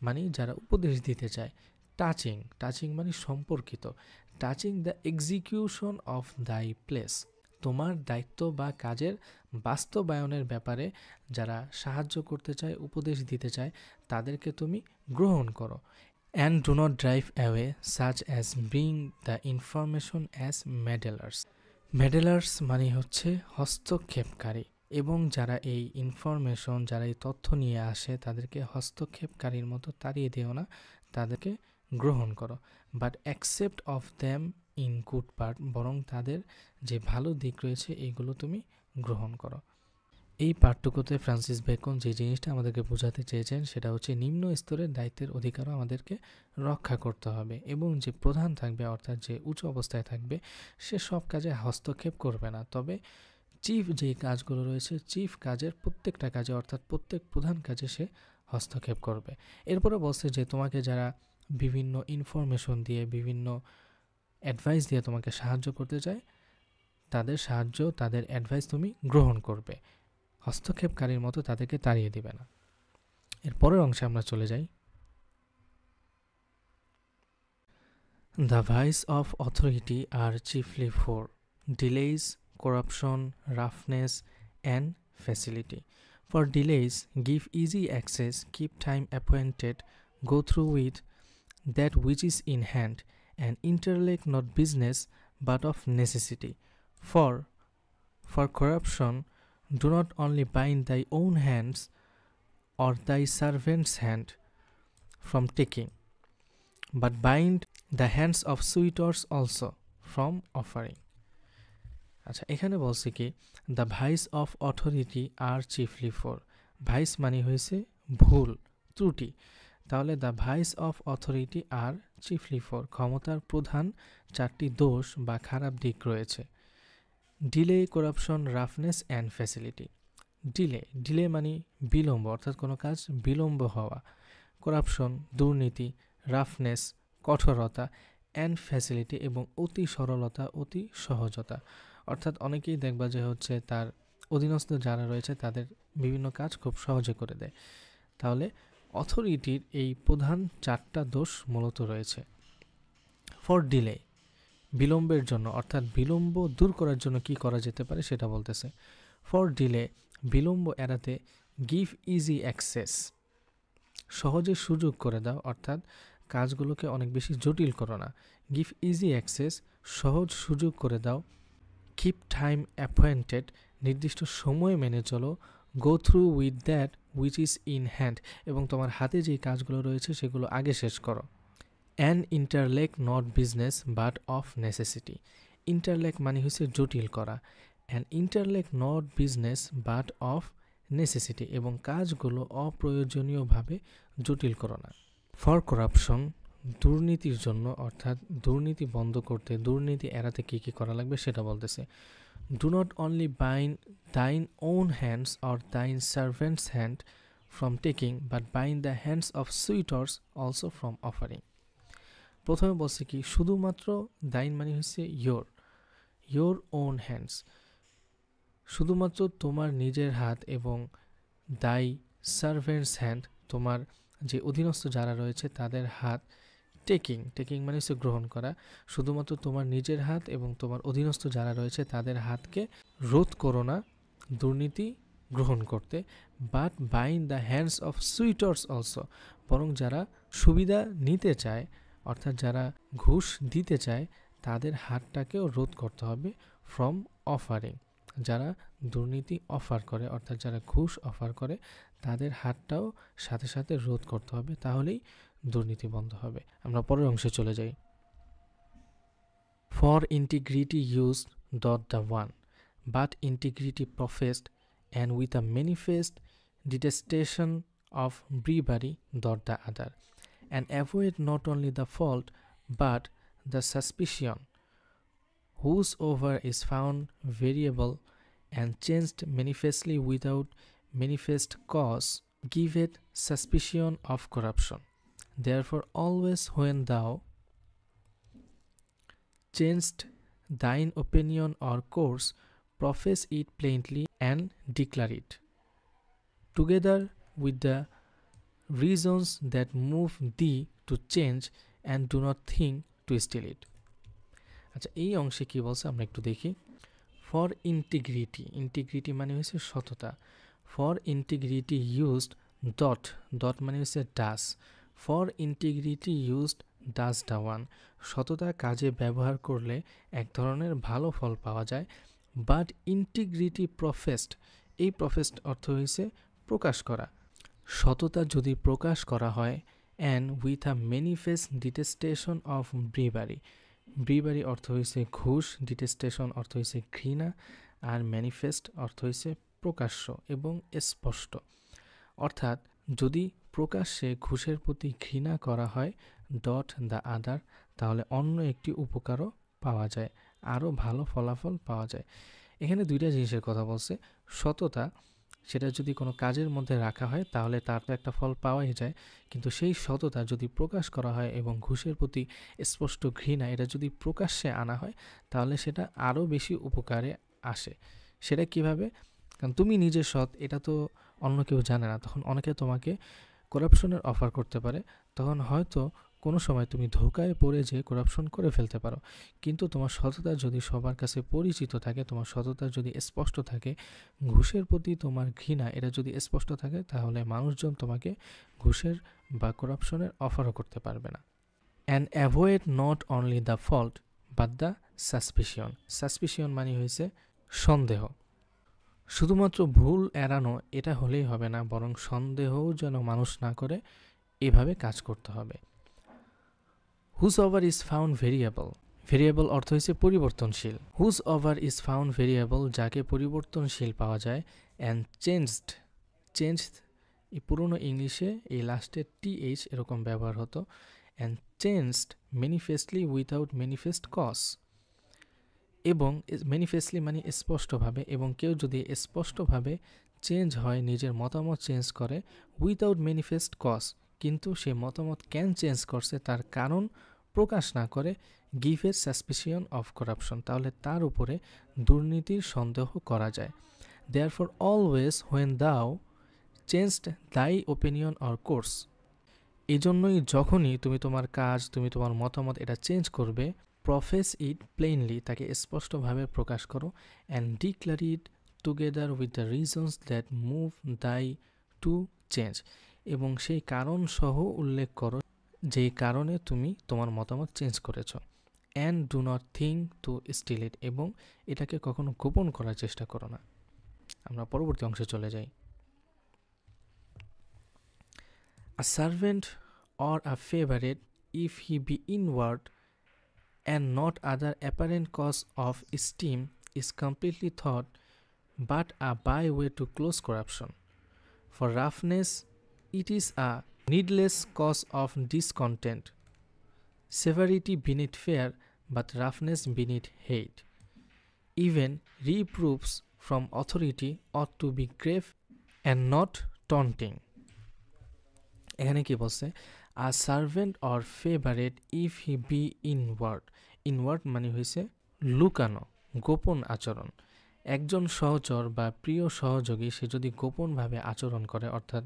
মানে যারা উপদেশ দিতে চায়। টাচিং, টাচিং মানে সম্পর্কিত, touching the execution of thy place, তোমার দায়িত্ব বা কাজের বাস্তবায়নের ব্যাপারে যারা সাহায্য করতে চায়, উপদেশ দিতে চায়, তাদেরকে তুমি গ্রহণ করো। And do not drive away such as bring the information as meddlers. Meddlers মানে হচ্ছে হস্তক্ষেপকারী, এবং যারা এই ইনফরমেশন, যারা এই তথ্য নিয়ে আসে, তাদেরকে হস্তক্ষেপকারীর মতো তাড়িয়ে দিও না, তাদেরকে গ্রহণ করো। But accept of them in good part, বরং তাদের যে ভালো দিক রয়েছে এইগুলো তুমি গ্রহণ করো। এই পাঠটুকুতে ফ্রান্সিস বেকন যে জিনিসটা আমাদেরকে বোঝাতে চেয়েছেন সেটা হচ্ছে নিম্ন স্তরের দায়িত্বের অধিকারও আমাদেরকে রক্ষা করতে হবে, এবং যে প্রধান থাকবে অর্থাৎ যে উঁচু অবস্থায় থাকবে সে সব কাজে হস্তক্ষেপ করবে না, তবে চিফ যে কাজগুলো রয়েছে, চিফ কাজের প্রত্যেকটা কাজে অর্থাৎ প্রত্যেক প্রধান কাজে সে হস্তক্ষেপ করবে। এরপরে বলছে যে তোমাকে যারা বিভিন্ন ইনফরমেশন দিয়ে, বিভিন্ন অ্যাডভাইস দিয়ে তোমাকে সাহায্য করতে চায়, তাদের সাহায্য, তাদের অ্যাডভাইস তুমি গ্রহণ করবে, হস্তক্ষেপকারীর মতো তাদেরকে তাড়িয়ে দিবে না। এর পরের অংশে আমরা চলে যাই। The vice of authority are chiefly four: delays, corruption, roughness, and facility. For delays, give easy access, keep time appointed, go through with that which is in hand, and interlake not business but of necessity. For corruption, do not only bind thy own hands or thy servant's hand from taking, but bind the hands of suitors also from offering. আচ্ছা, এখানে বলছে কি the vice of authority are chiefly four. Vice মানে হয়েছে ভুল, ত্রুটি, তাহলে the vice of authority are chiefly four, ক্ষমতার প্রধান চারটি দোষ বা খারাপ দিক রয়েছে। Delay, corruption, roughness and facility. Delay, delay মানে বিলম্ব, অর্থাৎ কোনো কাজ বিলম্ব হওয়া। করাপশন, দুর্নীতি। রাফনেস, কঠোরতা। অ্যান্ড ফ্যাসিলিটি, এবং অতি সরলতা, অতি সহজতা। অর্থাৎ অনেকেই দেখবা যে হচ্ছে তার অধীনস্থ যারা রয়েছে তাদের বিভিন্ন কাজ খুব সহজে করে দেয়। তাহলে অথরিটির এই প্রধান চারটা দোষ মূলত রয়েছে। ফর ডিলে, বিলম্বের জন্য, অর্থাৎ বিলম্ব দূর করার জন্য কি করা যেতে পারে সেটা বলতেছে। ফর ডিলে, বিলম্ব এড়াতে গিভ ইজি অ্যাক্সেস, সহজে সুযোগ করে দাও, অর্থাৎ কাজগুলোকে অনেক বেশি জটিল করো না। গিভ ইজি অ্যাক্সেস, সহজ সুযোগ করে দাও। কিপ টাইম অ্যাপয়েন্টেড, নির্দিষ্ট সময় মেনে চলো। Go through with that which is in hand, এবং তোমার হাতে যে কাজগুলো রয়েছে সেগুলো আগে শেষ করো। And interlace not business but of necessity. Interlace মানে হচ্ছে জটিল করা। And interlace not business but of necessity, এবং কাজগুলো অপ্রয়োজনীয়ভাবে জটিল করো না। ফর করাপশন, দুর্নীতির জন্য, অর্থাৎ দুর্নীতি বন্ধ করতে, দুর্নীতি এড়াতে কী কী করা লাগবে সেটা বলতেছে। Do not only bind thine own hands or thine servants hand from taking but bind the hands of suitors also from offering. প্রথমে বলছে কি শুধুমাত্র দাইন মানে হচ্ছে ইয়োর ওন হ্যান্ডস, শুধুমাত্র তোমার নিজের হাত, এবং দাই সার্ভেন্টস হ্যান্ড, তোমার যে অধীনস্থ যারা রয়েছে তাদের হাত। টেকিং মানে হচ্ছে গ্রহণ করা, শুধুমাত্র তোমার নিজের হাত এবং তোমার অধীনস্থ যারা রয়েছে তাদের হাতকে রোধ করো না দুর্নীতি গ্রহণ করতে। But bind the hands of suitors also, বরং যারা সুবিধা নিতে চায়, অর্থাৎ যারা ঘুষ দিতে চায়, তাদের হাতটাকেও রোধ করতে হবে ফ্রম অফারিং। যারা দুর্নীতি অফার করে, অর্থাৎ যারা ঘুষ অফার করে, তাদের হাতটাও সাথে সাথে রোধ করতে হবে, তাহলেই দুর্নীতি বন্ধ হবে। আমরা পরের অংশে চলে যাই। For integrity used doth the one, but integrity professed and with a manifest detestation of bribery dot the other, and avoid not only the fault but the suspicion, whosoever is found variable and changed manifestly without manifest cause, giveth suspicion of corruption. Therefore always when thou changest thine opinion or course, profess it plainly and declare it, together with the reasons that move thee to change, and do not think to steal it. আচ্ছা, এই অংশে কি বলছে আমরা একটু দেখি। For integrity, integrity মানে হচ্ছে সততা। For integrity used doth, doth মানে হচ্ছে does. For integrity used does the one, সততা কাজে ব্যবহার করলে এক ধরনের ভালো ফল পাওয়া যায়। বাট ইন্টিগ্রিটি প্রফেসড, এই প্রফেসড অর্থ হয়েছে প্রকাশ করা। সততা যদি প্রকাশ করা হয়, and with a manifest detestation of bribery, bribery অর্থ হয়েছে ঘুষ, ডিটেস্টেশন অর্থ হয়েছে ঘৃণা, আর ম্যানিফেস্ট অর্থ হয়েছে প্রকাশ্য এবং স্পষ্ট। অর্থাৎ যদি প্রকাশ্যে ঘুষের প্রতি ঘৃণা করা হয় ডট দ্য আদার, তাহলে অন্য একটি উপকারও পাওয়া যায়, আরও ভালো ফলাফল পাওয়া যায়। এখানে দুইটা জিনিসের কথা বলছে। সততা, সেটা যদি কোনো কাজের মধ্যে রাখা হয় তাহলে তার তো একটা ফল পাওয়াই যায়, কিন্তু সেই সততা যদি প্রকাশ করা হয় এবং ঘুষের প্রতি স্পষ্ট ঘৃণা এটা যদি প্রকাশ্যে আনা হয় তাহলে সেটা আরও বেশি উপকারে আসে। সেটা কিভাবে? কারণ তুমি নিজে সৎ, এটা তো অন্য কেউ জানে না। তখন অনেকে তোমাকে করাপশনের অফার করতে পারে, তখন হয়তো কোনো সময় তুমি ধোকায় পড়ে যে করাপশন করে ফেলতে পারো। কিন্তু তোমার সততা যদি সবার কাছে পরিচিত থাকে, তোমার সততা যদি স্পষ্ট থাকে, ঘুষের প্রতি তোমার ঘৃণা এটা যদি স্পষ্ট থাকে, তাহলে মানুষজন তোমাকে ঘুষের বা করাপশনের অফারও করতে পারবে না। And avoid not only the fault but the suspicion, suspicion মানে হয়েছে সন্দেহ। শুধুমাত্র ভুল এড়ানো এটা হলেই হবে না, বরং সন্দেহও যেন মানুষ না করে, এভাবে কাজ করতে হবে। হুজওভার ইজ ফাউন্ড ভেরিয়েবল, ভেরিয়েবল অর্থ হচ্ছে পরিবর্তনশীল। হুজওভার ইজ ফাউন্ড ভেরিয়েবল, যাকে পরিবর্তনশীল পাওয়া যায়। অ্যান্ড চেঞ্জড, চেঞ্জড এই পুরনো ইংলিশে এই লাস্টে টিএইচ এরকম ব্যবহার হতো। And changed manifestly without manifest cause, এবং ম্যানিফেস্টলি মানে স্পষ্টভাবে, এবং কেউ যদি স্পষ্টভাবে চেঞ্জ হয়, নিজের মতামত চেঞ্জ করে, উইথাউট ম্যানিফেস্ট কজ, কিন্তু সে মতামত কেন চেঞ্জ করছে তার কারণ প্রকাশ না করে, give a suspicion of corruption, তাহলে তার উপরে দুর্নীতির সন্দেহ করা যায়। দেয়ারফর অলওয়েজ হোয়েন দাও চেঞ্জড দাই ওপিনিয়ন অর কোর্স, এই জন্যই যখনই তুমি তোমার কাজ, তুমি তোমার মতামত এটা চেঞ্জ করবে, প্রফেস ইট প্লেনলি, তাকে স্পষ্টভাবে প্রকাশ করো। And declare it together with the reasons that move thy to change, এবং সেই কারণ সহ উল্লেখ করো যেই কারণে তুমি তোমার মতামত চেঞ্জ করেছো। And do not think to steal it, এবং এটাকে কখনো গোপন করার চেষ্টা করো না। আমরা পরবর্তী অংশে চলে যাই। A servant or a favorite, if he be inward and not other apparent cause of esteem, is completely thought but a byway to close corruption. For roughness, it is a needless cause of discontent. Severity beneath fear, but roughness beneath hate. Even reproofs from authority ought to be grave and not taunting. এখানে কি বলছে? A servant or favourite if he be inward, inward মানে হয়েছে লুকানো, গোপন আচরণ। একজন সহচর বা প্রিয় সহযোগী সে যদি গোপনভাবে আচরণ করে, অর্থাৎ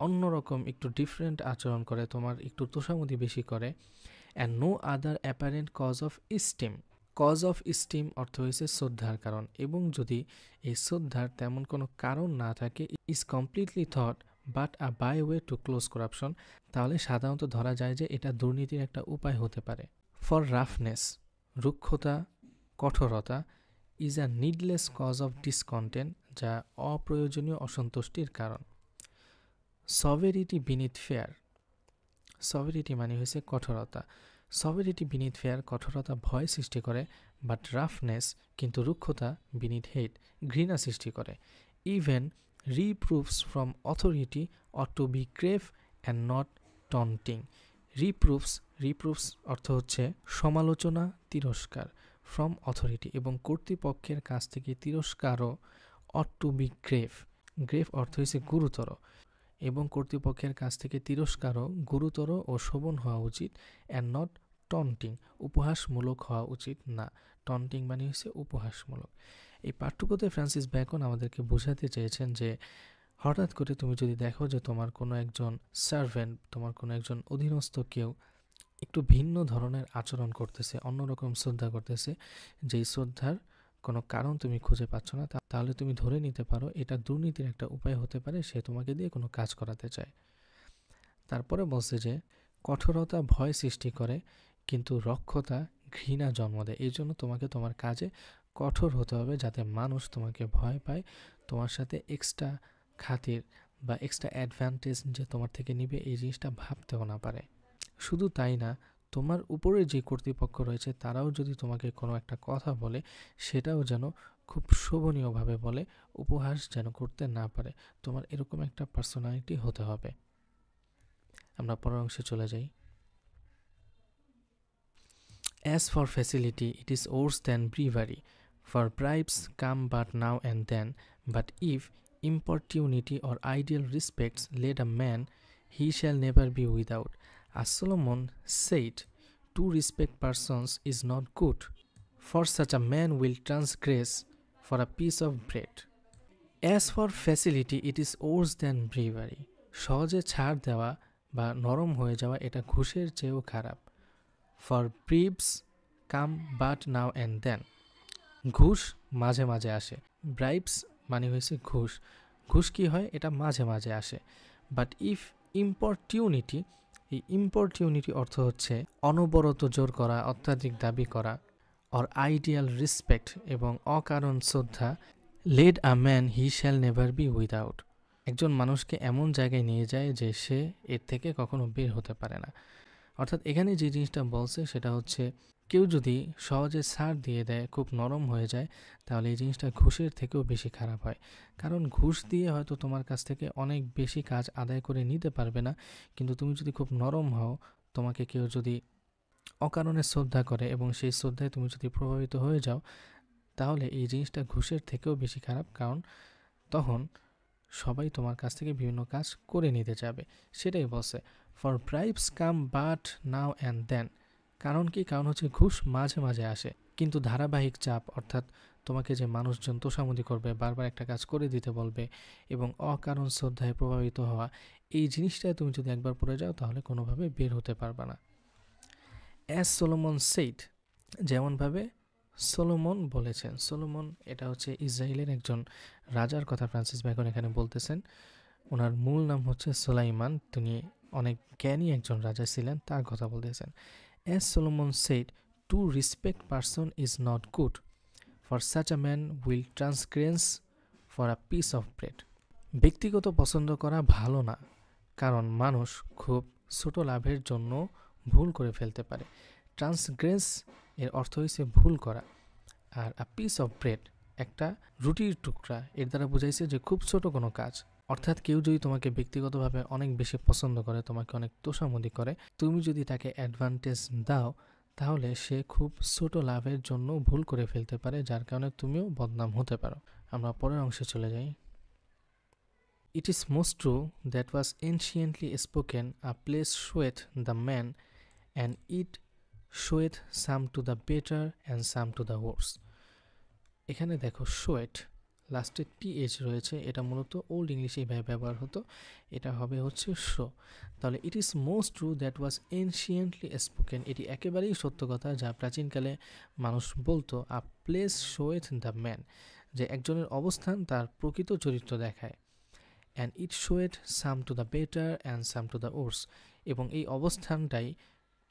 অন্যরকম একটু ডিফারেন্ট আচরণ করে, তোমার একটু তোষামোদি বেশি করে, and no other apparent cause of esteem, cause of esteem অর্থ হয়েছে শ্রদ্ধার কারণ, এবং যদি এই শ্রদ্ধার তেমন কোনো কারণ না থাকে, is completely thought but a by way to close corruption, তাহলে সাধারণত ধরা যায় যে এটা দুর্নীতির একটা উপায় হতে পারে। ফর রাফনেস, রুক্ষতা, কঠোরতা, is a needless cause of discontent, যা অপ্রয়োজনীয় অসন্তুষ্টির কারণ। সভেরিটি বিনিথ ফেয়ার, সভেরিটি মানে হয়েছে কঠোরতা। সভেরিটি বিনিথ ফেয়ার, কঠোরতা ভয় সৃষ্টি করে, বাট রাফনেস কিন্তু রুক্ষতা বিনিথ হেট ঘৃণা সৃষ্টি করে। Even reproofs from authority ought to be grave and not taunting. Reproofs অর্থ হচ্ছে সমালোচনা, তিরস্কার, ফ্রম অথরিটি এবং কর্তৃপক্ষের কাছ থেকে তিরস্কারও, ought to be grave, grave অর্থ হচ্ছে গুরুতর, এবং কর্তৃপক্ষের কাছ থেকে তিরস্কারও গুরুতর ও শোভন হওয়া উচিত। অ্যান্ড নট টন্টিং, উপহাসমূলক হওয়া উচিত না। টন্টিং মানে হচ্ছে উপহাসমূলক। এই পাঠ্যক্রমে ফ্রান্সিস ব্যাকন আমাদেরকে বোঝাতে চেয়েছেন যে হঠাৎ করে তুমি যদি দেখো যে তোমার কোনো একজন সার্ভেন্ট, তোমার কোনো একজন অধীনস্থ কেউ একটু ভিন্ন ধরনের আচরণ করতেছে, অন্যরকম শ্রদ্ধা করতেছে, যেই শ্রদ্ধার কোনো কারণ তুমি খুঁজে পাচ্ছ না, তাহলে তুমি ধরে নিতে পারো এটা দুর্নীতির একটা উপায় হতে পারে, সে তোমাকে দিয়ে কোনো কাজ করাতে চায়। তারপরে বলছে যে কঠোরতা ভয় সৃষ্টি করে কিন্তু রক্ষতা ঘৃণা জন্ম দেয়। এই জন্য তোমাকে তোমার কাজে কঠোর হতে হবে যাতে মানুষ তোমাকে ভয় পায়, তোমার সাথে এক্সট্রা খাতির বা এক্সট্রা অ্যাডভান্টেজ যে তোমার থেকে নিবে এই জিনিসটা ভাবতেও না পারে। শুধু তাই না, তোমার উপরে যে কর্তৃপক্ষ রয়েছে তারাও যদি তোমাকে কোনো একটা কথা বলে সেটাও যেন খুব শোভনীয়ভাবে বলে, উপহাস যেন করতে না পারে। তোমার এরকম একটা পার্সোনালিটি হতে হবে। আমরা পরের অংশে চলে যাই। As for facility, it is worse than bravery, for bribes come but now and then, but if importunity or ideal respects lead a man, he shall never be without. As Solomon said, to respect persons is not good, for such a man will transgress for a piece of bread. As for facility, it is worse than bravery. সহজে ছাড় দেওয়া বা নরম হয়ে যাওয়া এটা ঘুষের চেয়েও খারাপ। For bribes come but now and then, ঘুষ মাঝে মাঝে আসে। ব্রাইবস মানে হয়েছে ঘুষ, ঘুষ কি হয় এটা মাঝে মাঝে আসে। বাট ইফ ইম্পরটিউনিটি, এই ইম্পরটিউনিটি অর্থ হচ্ছে অনবরত জোর করা, অত্যাধিক দাবি করা, অর আইডিয়াল রেসপেক্ট এবং অকারণ শ্রদ্ধা, led a man he shall never be without, একজন মানুষকে এমন জায়গায় নিয়ে যায় যে সে এর থেকে কখনো বের হতে পারে না। অর্থাৎ এখানে যে জিনিসটা বলছে সেটা হচ্ছে কেউ যদি সহজে ছাড় দিয়ে দেয়, খুব নরম হয়ে যায়, তাহলে এই জিনিসটা ঘুষের থেকেও বেশি খারাপ হয়। কারণ ঘুষ দিয়ে হয়তো তোমার কাছ থেকে অনেক বেশি কাজ আদায় করে নিতে পারবে না, কিন্তু তুমি যদি খুব নরম হও, তোমাকে কেউ যদি অকারণে শ্রদ্ধা করে এবং সেই শ্রদ্ধায় তুমি যদি প্রভাবিত হয়ে যাও, তাহলে এই জিনিসটা ঘুষের থেকেও বেশি খারাপ। কারণ তখন সবাই তোমার কাছ থেকে বিভিন্ন কাজ করে নিতে যাবে। সেটাই বলছে, for bribes come but now and then. কারণ কি? কারণ হচ্ছে ঘুষ মাঝে মাঝে আসে, কিন্তু ধারাবাহিক চাপ, অর্থাৎ তোমাকে যে মানুষজন তোষামোদি করবে, বারবার একটা কাজ করে দিতে বলবে এবং অকারণ শ্রদ্ধায় প্রভাবিত হওয়া, এই জিনিসটায় তুমি যদি একবার পড়ে যাও তাহলে কোনোভাবে বের হতে পারবে না। অ্যাজ সোলোমন সেইড, যেমনভাবে সোলোমন বলেছেন। সোলোমন এটা হচ্ছে ইসরায়েলের একজন রাজার কথা ফ্রান্সিস ব্যাকন এখানে বলতেছেন। ওনার মূল নাম হচ্ছে সুলাইমান, তিনি অনেক জ্ঞানী একজন রাজা ছিলেন, তার কথা বলতেছেন। As Solomon said, to respect person is not good, for such a man will transgress for a piece of bread. ব্যক্তিগত পছন্দ করা ভালো না, কারণ মানুষ খুব ছোট লাভের জন্য ভুল করে ফেলতে পারে। ট্রান্সগ্রেস এর অর্থ হয়েছে ভুল করা, আর আ পিস অফ ব্রেড একটা রুটির টুকরা, এর দ্বারা বোঝাইছে যে খুব ছোট কোনো কাজ। অর্থাৎ কেউ যদি তোমাকে ব্যক্তিগতভাবে অনেক বেশি পছন্দ করে, তোমাকে অনেক তোষামোদি করে, তুমি যদি তাকে অ্যাডভান্টেজ দাও, তাহলে সে খুব ছোট লাভের জন্য ভুল করে ফেলতে পারে, যার কারণে তুমিও বদনাম হতে পারো। আমরা পরের অংশে চলে যাই। It is most true that was anciently spoken, a place showeth the man, and it showeth some to the better and some to the worse. এখানে দেখো শোয়েট, লাস্টে টিএইচ রয়েছে, এটা মূলত ওল্ড ইংলিশে এইভাবে ব্যবহার হতো, এটা হবে হচ্ছে শো। তাহলে it is most true that was anciently spoken, এটি একেবারেই সত্য কথা যা প্রাচীনকালে মানুষ বলতো। A place showeth the man, যে একজনের অবস্থান তার প্রকৃত চরিত্র দেখায়। And it showed some to the better and some to the worse, এবং এই অবস্থানটাই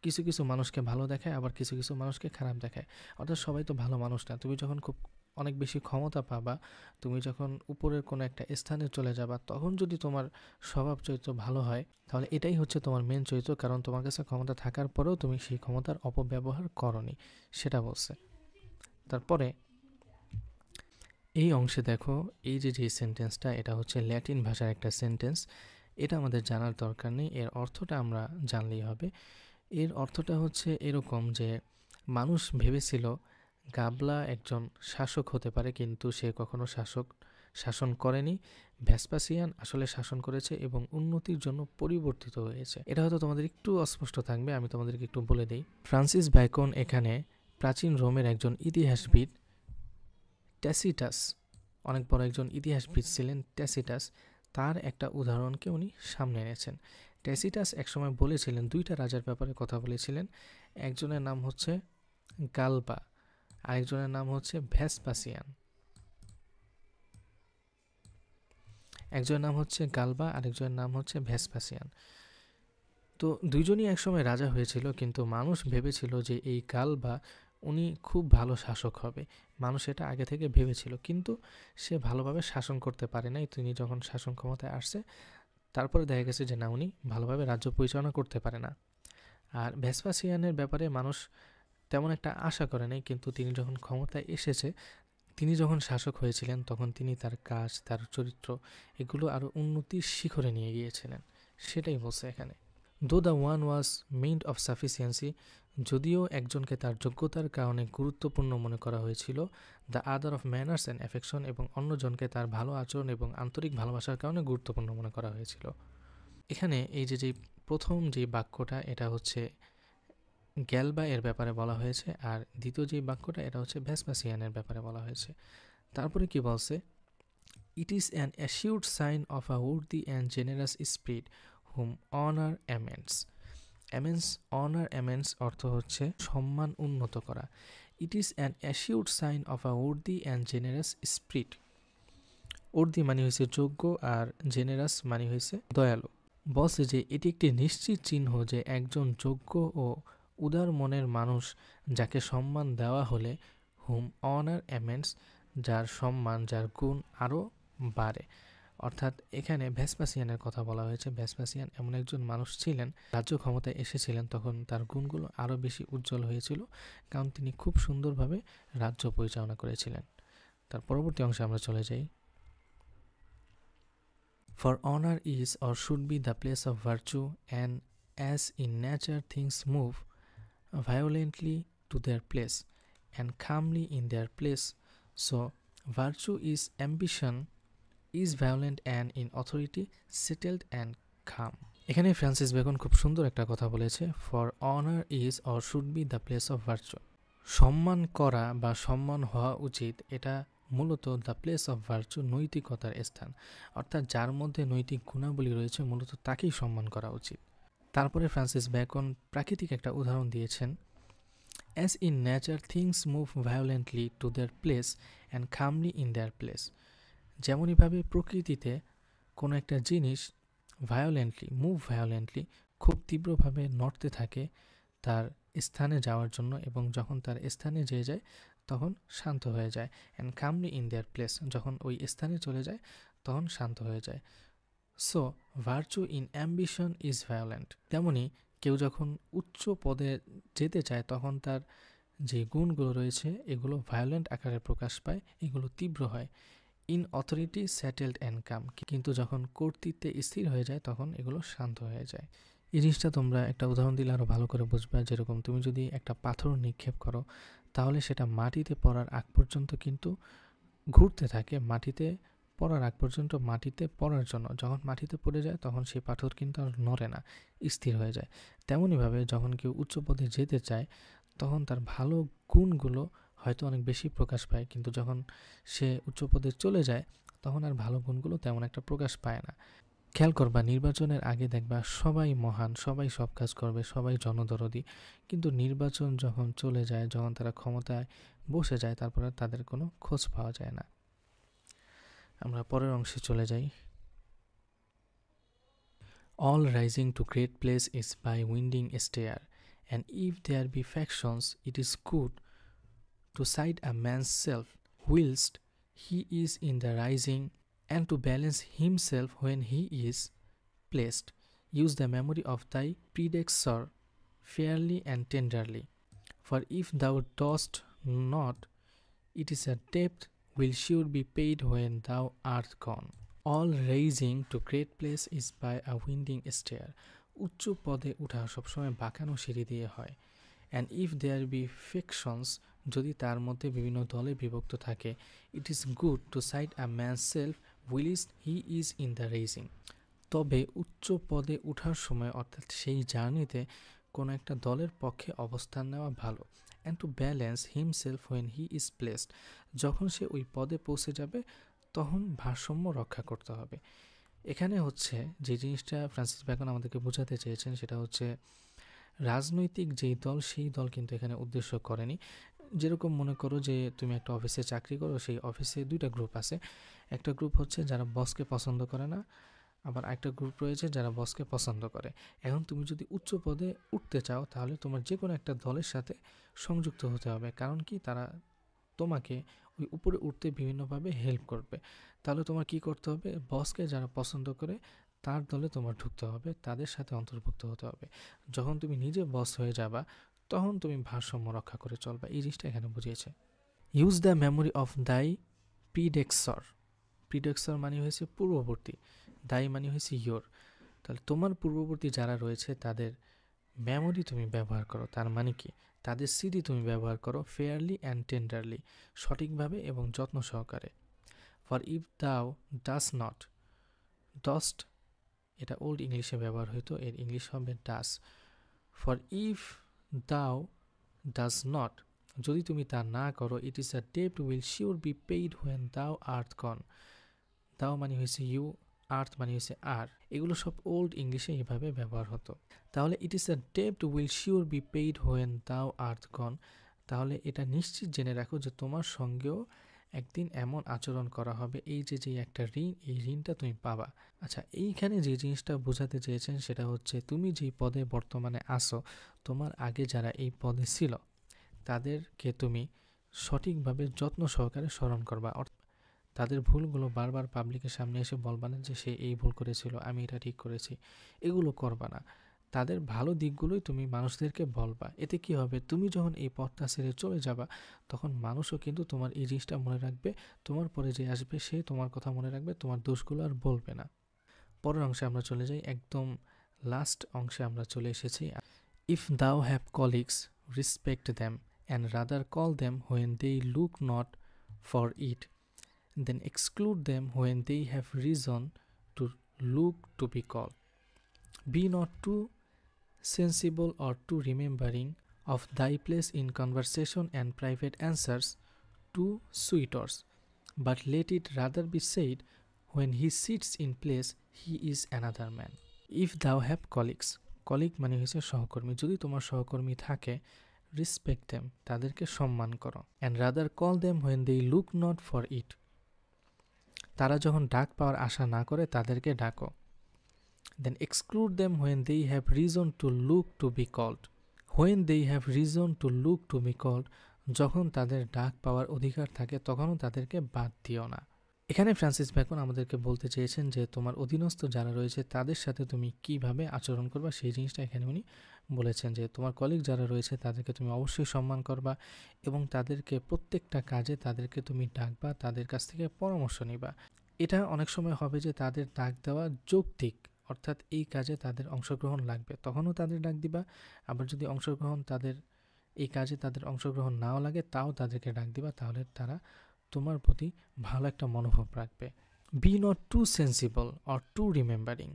কিছু কিছু মানুষকে ভালো দেখায়, আবার কিছু কিছু মানুষকে খারাপ দেখায়। অর্থাৎ সবাই তো ভালো মানুষ না। তুমি যখন খুব অনেক বেশি ক্ষমতা পাবা, তুমি যখন উপরের কোনো একটা স্থানে চলে যাবা, তখন যদি তোমার স্বভাব চরিত্র ভালো হয়, তাহলে এটাই হচ্ছে তোমার মেন চরিত্র, কারণ তোমার কাছে ক্ষমতা থাকার পরেও তুমি সেই ক্ষমতার অপব্যবহার করনি, সেটা বলছে। তারপরে এই অংশে দেখো, এই যে সেন্টেন্সটা, এটা হচ্ছে ল্যাটিন ভাষার একটা সেন্টেন্স। এটা আমাদের জানার দরকার নেই, এর অর্থটা আমরা জানলেই হবে। এর অর্থটা হচ্ছে এরকম যে মানুষ ভেবেছিল গাবলা একজন শাসক হতে পারে, কিন্তু সে কখনো শাসন করেনি। ভেসপাসিয়ান আসলে শাসন করেছে এবং উন্নতির জন্য পরিবর্তিত হয়েছে। এটা হয়তো তোমাদের একটু অস্পষ্ট থাকবে, আমি তোমাদেরকে একটু বলে দিই। ফ্রান্সিস ব্যাকন এখানে প্রাচীন রোমের একজন ইতিহাসবিদ ট্যাসিটাস, অনেক বড় একজন ইতিহাসবিদ ছিলেন ট্যাসিটাস, তার একটা উদাহরণকে উনি সামনে এনেছেন। ট্যাসিটাস একসময় বলেছিলেন, দুইটা রাজার ব্যাপারে কথা বলেছিলেন, একজনের নাম হচ্ছে গালবা, আরেকজনের নাম হচ্ছে ভেসপাসিয়ান। একজনের নাম হচ্ছে গালবা, আরেকজনের নাম হচ্ছে ভেসপাসিয়ান। তো দুইজনই একসময় রাজা হয়েছিল, কিন্তু মানুষ ভেবেছিল যে এই গালবা উনি খুব ভালো শাসক হবে, মানুষ এটা আগে থেকে ভেবেছিল, কিন্তু সে ভালোভাবে শাসন করতে পারে নাই। তিনি যখন শাসন ক্ষমতায় আসছে, তারপরে দেখা গেছে যে না, উনি ভালোভাবে রাজ্য পরিচালনা করতে পারে না। আর ভেসপাসিয়ানের ব্যাপারে মানুষ তেমন একটা আশা করে নাই, কিন্তু তিনি যখন ক্ষমতায় এসেছে, তিনি যখন শাসক হয়েছিলেন, তখন তিনি তার কাজ, তার চরিত্র, এগুলো আরও উন্নতির শিখরে নিয়ে গিয়েছিলেন, সেটাই বলছে এখানে। Though the one was named of sufficiency, যদিও একজনকে তার যোগ্যতার কারণে গুরুত্বপূর্ণ মনে করা হয়েছিল, the other of manners and affection, এবং অন্যজনকে তার ভালো আচরণ এবং আন্তরিক ভালোবাসার কারণে গুরুত্বপূর্ণ মনে করা হয়েছিল। এখানে এই যে প্রথম যে বাক্যটা, এটা হচ্ছে গ্যালবা এর ব্যাপারে বলা হয়েছে, আর দ্বিতীয় যে বাক্যটা, এটা হচ্ছে ভেসপাসিয়ানের ব্যাপারে বলা হয়েছে। তারপরে কি বলছে, it is an assured sign of a worthy and generous spirit whom honour amends. Honour amends অর্থ হচ্ছে সম্মান উন্নত করা। It is an assured sign of a worthy and generous spirit. Worthy মানে হয়েছে যোগ্য, আর জেনারাস মানে হয়েছে দয়ালু। বলছে যে এটি একটি নিশ্চিত চিহ্ন যে একজন যোগ্য ও উদার মনের মানুষ, যাকে সম্মান দেওয়া হলে হুম অনার অ্যামেন্স, যার সম্মান, যার গুণ আরও বাড়ে। অর্থাৎ এখানে ভেসপাসিয়ানের কথা বলা হয়েছে। ভেসপাসিয়ান এমন একজন মানুষ ছিলেন, রাজ্য ক্ষমতায় এসেছিলেন, তখন তার গুণগুলো আরও বেশি উজ্জ্বল হয়েছিল, কারণ তিনি খুব সুন্দরভাবে রাজ্য পরিচালনা করেছিলেন। তার পরবর্তী অংশে আমরা চলে যাই। For honor is or should be the place of virtue, and as in nature things move violently to their place and calmly in their place, so virtue is ambition, is violent and in authority settled and calm. এখানে Francis Bacon খুব সুন্দর একটা কথা বলেছে, for honour is or should be the place of virtue. সম্মান করা বা সম্মান হওয়া উচিত, এটা মূলত দ্য প্লেস অফ ভার্চু, নৈতিকতার স্থান, অর্থাৎ যার মধ্যে নৈতিক গুণাবলী রয়েছে, মূলত তাকেই সম্মান করা উচিত। তারপরে ফ্রান্সিস বেকন প্রাকৃতিক একটা উদাহরণ দিয়েছেন, as in nature things move violently to their place and calmly in their place. যেমনইভাবে প্রকৃতিতে কোনো একটা জিনিস ভায়োলেন্টলি খুব তীব্রভাবে নড়তে থাকে তার স্থানে যাওয়ার জন্য, এবং যখন তার স্থানে যেয়ে যায় তখন শান্ত হয়ে যায়, and calmly in their place, যখন ওই স্থানে চলে যায় তখন শান্ত হয়ে যায়। So virtue in ambition is violent. তেমনি কেউ যখন উচ্চ পদে যেতে চায়, তখন তার যে গুণগুলো রয়েছে এগুলো ভায়োলেন্ট আকারে প্রকাশ পায়, এগুলো তীব্র হয়। ইন অথরিটি সেটেলড অ্যান্ড কাম, কিন্তু যখন কর্তৃত্বে স্থির হয়ে যায় তখন এগুলো শান্ত হয়ে যায়। এই জিনিসটা তোমরা একটা উদাহরণ দিলে আরও ভালো করে বুঝবে। যেরকম তুমি যদি একটা পাথর নিক্ষেপ করো, তাহলে সেটা মাটিতে পড়ার আগ পর্যন্ত কিন্তু ঘুরতে থাকে, মাটিতে পড়ার আগ পর্যন্ত মাটিতে পড়ার জন্য। যখন মাটিতে পড়ে যায় তখন সেই পাথর কিন্তু আর নড়ে না, স্থির হয়ে যায়। তেমনইভাবে যখন কেউ উচ্চ পদে যেতে চায়, তখন তার ভালো গুণগুলো হয়তো অনেক বেশি প্রকাশ পায়, কিন্তু যখন সে উচ্চ পদে চলে যায় তখন আর ভালো গুণগুলো তেমন একটা প্রকাশ পায় না। খেয়াল করবা, নির্বাচনের আগে দেখবা সবাই মহান, সবাই সব কাজ করবে, সবাই জনদরদি, কিন্তু নির্বাচন যখন চলে যায়, যখন তারা ক্ষমতায় বসে যায়, তারপরে তাদের কোনো খোঁজ পাওয়া যায় না। আমরা পরের অংশে চলে যাই। All rising to great place is by winding a stair, and if there be factions, it is good to side a man's self, whilst he is in the rising, and to balance himself when he is placed. Use the memory of thy predecessor fairly and tenderly. For if thou dost not, it is a debt will sure be paid when thou art gone. All raising to great place is by a winding stair. উচ্চ পদে উঠা সবসময় বাঁকানো সিঁড়ি দিয়ে হয়। And if there be factions, যদি তার মধ্যে বিভিন্ন দলে বিভক্ত থাকে, it is good to side a man self whilst he is in the rising. তবে উচ্চ পদে উঠার সময় অর্থাৎ সেই জার্নিতে কোনো একটা দলের পক্ষে অবস্থান নেওয়া ভালো। And to balance himself when he is placed, যখন সে ওই পদে পৌঁছে যাবে তখন ভারসাম্য রক্ষা করতে হবে। এখানে হচ্ছে যে জিনিসটা ফ্রান্সিস ব্যাকন আমাদেরকে বোঝাতে চেয়েছেন সেটা হচ্ছে রাজনৈতিক যেই দল সেই দল কিন্তু এখানে উদ্দেশ্য করেনি। যেরকম মনে করো যে তুমি একটা অফিসে চাকরি করো, সেই অফিসে দুইটা গ্রুপ আছে। একটা গ্রুপ হচ্ছে যারা বসকে পছন্দ করে না, আবার একটা গ্রুপ রয়েছে যারা বসকে পছন্দ করে। এখন তুমি যদি উচ্চ পদে উঠতে চাও তাহলে তোমার যে কোনো একটা দলের সাথে সংযুক্ত হতে হবে। কারণ কি, তারা তোমাকে ওই উপরে উঠতে বিভিন্নভাবে হেল্প করবে। তাহলে তোমার কি করতে হবে, বসকে যারা পছন্দ করে তার দলে তোমার ঢুকতে হবে, তাদের সাথে অন্তর্ভুক্ত হতে হবে। যখন তুমি নিজে বস হয়ে যাবা তখন তুমি ভারসাম্য রক্ষা করে চলবা। এই জিনিসটা এখানে বুঝিয়েছে। ইউজ দ্য মেমোরি অফ দাই প্রিডেক্সর। প্রিডেক্সর মানে হয়েছে পূর্ববর্তী, দাই মানে হয়েছে ইয়োর। তাহলে তোমার পূর্ববর্তী যারা রয়েছে তাদের মেমোরি তুমি ব্যবহার করো। তার মানে কি, তাদের স্মৃতি তুমি ব্যবহার করো ফেয়ারলি অ্যান্ড টেন্ডারলি, সঠিকভাবে এবং যত্ন সহকারে। ফর ইফ দাও ডাস নট, ডস্ট এটা ওল্ড ইংলিশে ব্যবহার হইতো, এর ইংলিশ হবে ডাস। ফর ইফ দাও ডাস নট, যদি তুমি তা না করো, ইট ইজ আ ডেপ্ট will sure be paid when thou art গন। দাও মানে হয়েছে ইউ, আর্থ মানে হয়েছে আর, এগুলো সব ওল্ড ইংলিশে এভাবে ব্যবহার হতো। তাহলে ইট ইজ আ ডেপ্ট will sure be paid when thou art গন, তাহলে এটা নিশ্চিত জেনে রাখো যে তোমার সঙ্গেও একদিন এমন আচরণ করা হবে, এই যে একটা ঋণ, এই ঋণটা তুমি পাবা। আচ্ছা, এইখানে যে জিনিসটা বোঝাতে চেয়েছেন সেটা হচ্ছে তুমি যেই পদে বর্তমানে আসো, তোমার আগে যারা এই পদে ছিল তাদেরকে তুমি সঠিকভাবে যত্ন সহকারে স্মরণ করবা। তাদের ভুলগুলো বারবার পাবলিকের সামনে এসে বলবা না যে সে এই ভুল করেছিল, আমি এটা ঠিক করেছি, এগুলো করবা না। তাদের ভালো দিকগুলোই তুমি মানুষদেরকে বলবা। এতে কি হবে, তুমি যখন এই পথটা ছেড়ে চলে যাবা তখন মানুষও কিন্তু তোমার এই জিনিসটা মনে রাখবে, তোমার পরে যে আসবে সে তোমার কথা মনে রাখবে, তোমার দোষগুলো আর বলবে না। পরের অংশে আমরা চলে যাই, একদম লাস্ট অংশে আমরা চলে এসেছি। If thou have colleagues, respect them and rather call them when they look not for it, then exclude them when they have reason to look to be called. Be not too sensible or too remembering of thy place in conversation and private answers to suitors, but let it rather be said, when he sits in place he is another man. If thou have colleagues, colleague মানে হচ্ছে সহকর্মী, যদি তোমার সহকর্মী থাকে, respect them, তাদেরকে সম্মান করো, and rather call them when they look not for it, তারা যখন ডাক পাওয়ার আশা না করে তাদেরকে ডাকো। Then exclude them when they have reason to look to be called. When they have reason to look to be called, যখন তাদের ডাক পাওয়ার অধিকার থাকে তখনও তাদেরকে বাদ দিও না। এখানে ফ্রান্সিস ব্যাকন আমাদেরকে বলতে চেয়েছেন যে তোমার অধীনস্থ যারা রয়েছে তাদের সাথে তুমি কিভাবে আচরণ করবা, সেই জিনিসটা এখানে উনি বলেছেন যে তোমার কলিগ যারা রয়েছে তাদেরকে তুমি অবশ্যই সম্মান করবা এবং তাদেরকে প্রত্যেকটা কাজে তাদেরকে তুমি ডাকবা, তাদের কাছ থেকে পরামর্শ নিবা। এটা অনেক সময় হবে যে তাদের ডাক দেওয়া যৌক্তিক, অর্থাৎ এই কাজে তাদের অংশগ্রহণ লাগবে, তখনও তাদের ডাক দিবা। আবার যদি এই কাজে তাদের অংশগ্রহণ নাও লাগে তাও তাদেরকে ডাক দিবা, তাহলে তারা তোমার প্রতি ভালো একটা মনোভাব রাখবে। Be not too sensible or too remembering.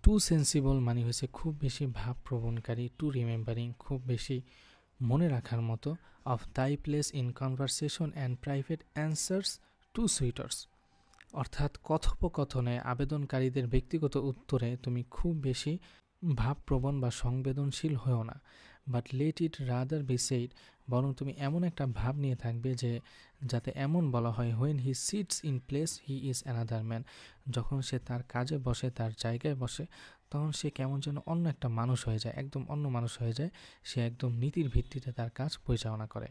Too sensible মানে হয়েছে খুব বেশি ভাব প্রবণকারী, টু রিমেম্বারিং খুব বেশি মনে রাখার মতো, of thy place in conversation and private answers two সুইটার্স, অর্থাৎ কথোপকথনে আবেদনকারীদের ব্যক্তিগত উত্তরে তুমি খুব বেশি ভাবপ্রবণ বা সংবেদনশীল হও না। But let it rather be said, বরং তুমি এমন একটা ভাব নিয়ে থাকবে যে যাতে এমন বলা হয়, when he sits in place he is another man, যখন সে তার কাজে বসে, তার জায়গায় বসে, তখন সে কেমন যেন অন্য একটা মানুষ হয়ে যায়, একদম অন্য মানুষ হয়ে যায়, সে একদম নীতির ভিত্তিতে তার কাজ পরিচালনা করে।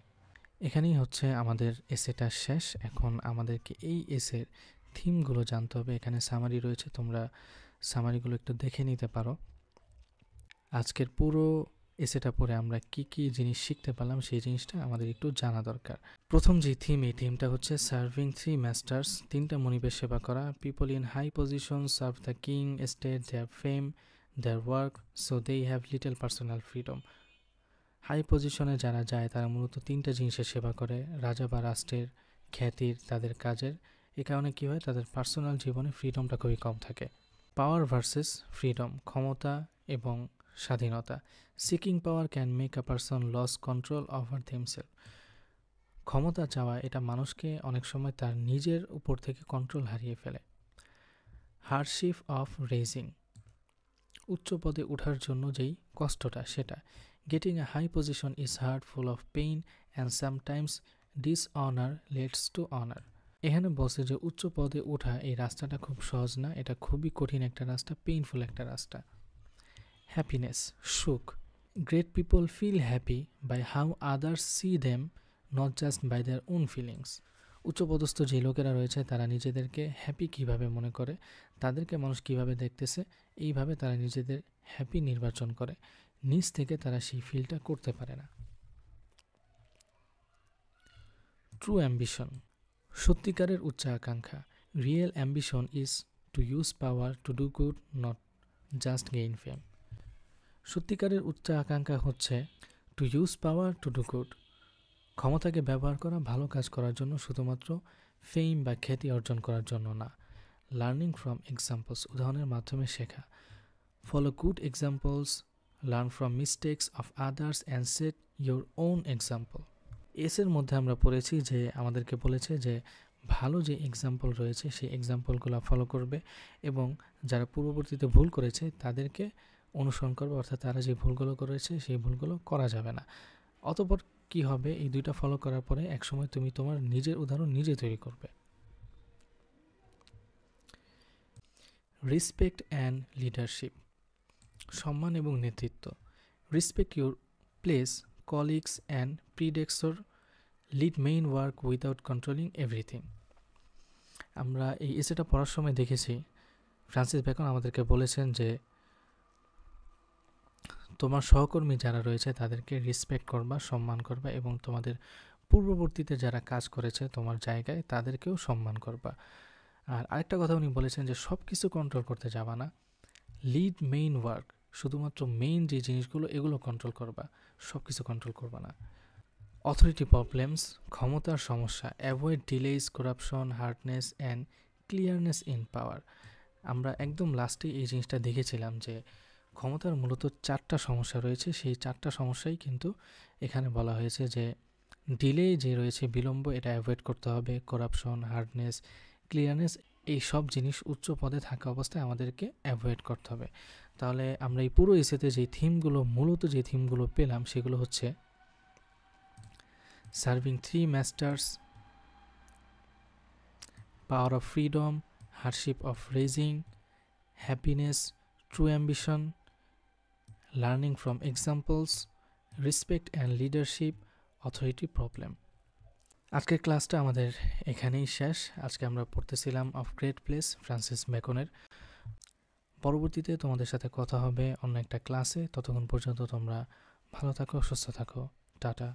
এখানেই হচ্ছে আমাদের এসেটা শেষ। এখন আমাদেরকে এই এসের থিমগুলো জানতে হবে। এখানে সামারি রয়েছে, তোমরা সামারিগুলো একটু দেখে নিতে পারো। আজকের পুরো এসেটা পড়ে আমরা কি কি জিনিস শিখতে পারলাম সেই জিনিসটা আমাদের একটু জানা দরকার। প্রথম যে থিম, এই থিমটা হচ্ছে সার্ভিং থ্রি মাস্টার্স, তিনটা মনিবের সেবা করা। People in high position serve the king, state, their fame, their work, so they have little personal freedom. High পজিশনে যারা যায় তারা মূলত তিনটা জিনিসের সেবা করে, রাজা বা রাষ্ট্রের, খ্যাতির, তাদের কাজের। এ কারণে কী হয়, তাদের পার্সোনাল জীবনে ফ্রিডমটা খুবই কম থাকে। পাওয়ার ভার্সেস ফ্রিডম, ক্ষমতা এবং স্বাধীনতা। Seeking power can make a person lose control over themselves. ক্ষমতা চাওয়া এটা মানুষকে অনেক সময় তার নিজের উপর থেকে কন্ট্রোল হারিয়ে ফেলে। হার্ডশিপ অফ রেজিং, উচ্চ পদে ওঠার জন্য যেই কষ্টটা সেটা। Getting a high position is hard, full of pain and sometimes dishonour leads to honour. এখানে বলছে যে উচ্চ পদে ওঠা এই রাস্তাটা খুব সহজ না, এটা খুবই কঠিন একটা রাস্তা, পেইনফুল একটা রাস্তা। হ্যাপিনেস, সুখ। Great people feel happy by how others see them, not just by their own feelings. উচ্চপদস্থ যে লোকেরা রয়েছে তারা নিজেদেরকে হ্যাপি কিভাবে মনে করে, তাদেরকে মানুষ কিভাবে দেখতেছে, এইভাবে তারা নিজেদের হ্যাপি নির্বাচন করে, নিজ থেকে তারা সেই ফিলটা করতে পারে না। ট্রু অ্যাম্বিশন, সত্যিকারের উচ্চ আকাঙ্ক্ষা। Real ambition is to use power to do good, not just gain fame. সত্যিকারের উচ্চ আকাঙ্ক্ষা হচ্ছে to use power to do good, ক্ষমতাকে ব্যবহার করা ভালো কাজ করার জন্য, শুধুমাত্র ফেম বা খ্যাতি অর্জন করার জন্য না। লার্নিং ফ্রম এক্সাম্পলস, উদাহরণের মাধ্যমে শেখা। Follow good examples, learn from mistakes of others and set your own example. এসের মধ্যে আমরা পড়েছি যে আমাদেরকে বলেছে যে ভালো যে এক্সাম্পল রয়েছে সেই এক্সাম্পলগুলো ফলো করবে এবং যারা পূর্ববর্তীতে ভুল করেছে তাদেরকে অনুসরণ করবে, অর্থাৎ তারা যে ভুলগুলো করেছে সেই ভুলগুলো করা যাবে না। অতঃপর কি হবে, এই দুইটা ফলো করার পরে একসময় তুমি তোমার নিজের উদাহরণ নিজে তৈরি করবে। রেসপেক্ট অ্যান্ড লিডারশিপ, সম্মান এবং নেতৃত্ব। Respect your place, colleagues and predecessor, lead main work without controlling everything. আমরা এই এসেটা পড়ার সময় দেখেছি ফ্রান্সিস বেকন আমাদেরকে বলেছেন যে তোমার সহকর্মী যারা রয়েছে তাদেরকে রেসপেক্ট করবা, সম্মান করবা এবং তোমাদের পূর্ববর্তীতে যারা কাজ করেছে তোমার জায়গায় তাদেরকেও সম্মান করবা। আর আরেকটা কথা উনি বলেছেন যে সব কিছু কন্ট্রোল করতে যাবা না, লিড মেইন ওয়ার্ক, শুধুমাত্র মেইন যে জিনিসগুলো এগুলো কন্ট্রোল করবা, সব কিছু কন্ট্রোল করবা না। অথরিটি প্রবলেমস, ক্ষমতার সমস্যা। Avoid delays, corruption, hardness and clearness in power. আমরা একদম লাস্টে এই জিনিসটা দেখেছিলাম যে ক্ষমতার মূলত 4টা সমস্যা রয়েছে, সেই 4টা সমস্যাই কিন্তু এখানে বলা হয়েছে যে ডিলে যে রয়েছে বিলম্ব, এটা অ্যাভয়েড করতে হবে। করাপশন, হার্ডনেস, ক্লিয়ারনেস, এই সব জিনিস উচ্চ পদে থাকা অবস্থায় আমাদেরকে অ্যাভয়েড করতে হবে। তাহলে আমরা এই পুরো এসেতে যে থিমগুলো, মূলত যে থিমগুলো পেলাম সেগুলো হচ্ছে serving three masters, power of freedom, hardship of raising, happiness, true ambition, learning from examples, respect and leadership, authority problem. আজকের ক্লাসটা আমাদের এখানেই শেষ। আজকে আমরা পড়তেছিলাম অফ গ্রেট প্লেস ফ্রান্সিস বেকনের। পরবর্তীতে তোমাদের সাথে কথা হবে অন্য একটা ক্লাসে। ততক্ষণ পর্যন্ত তোমরা ভালো থাকো, সুস্থ থাকো। টাটা।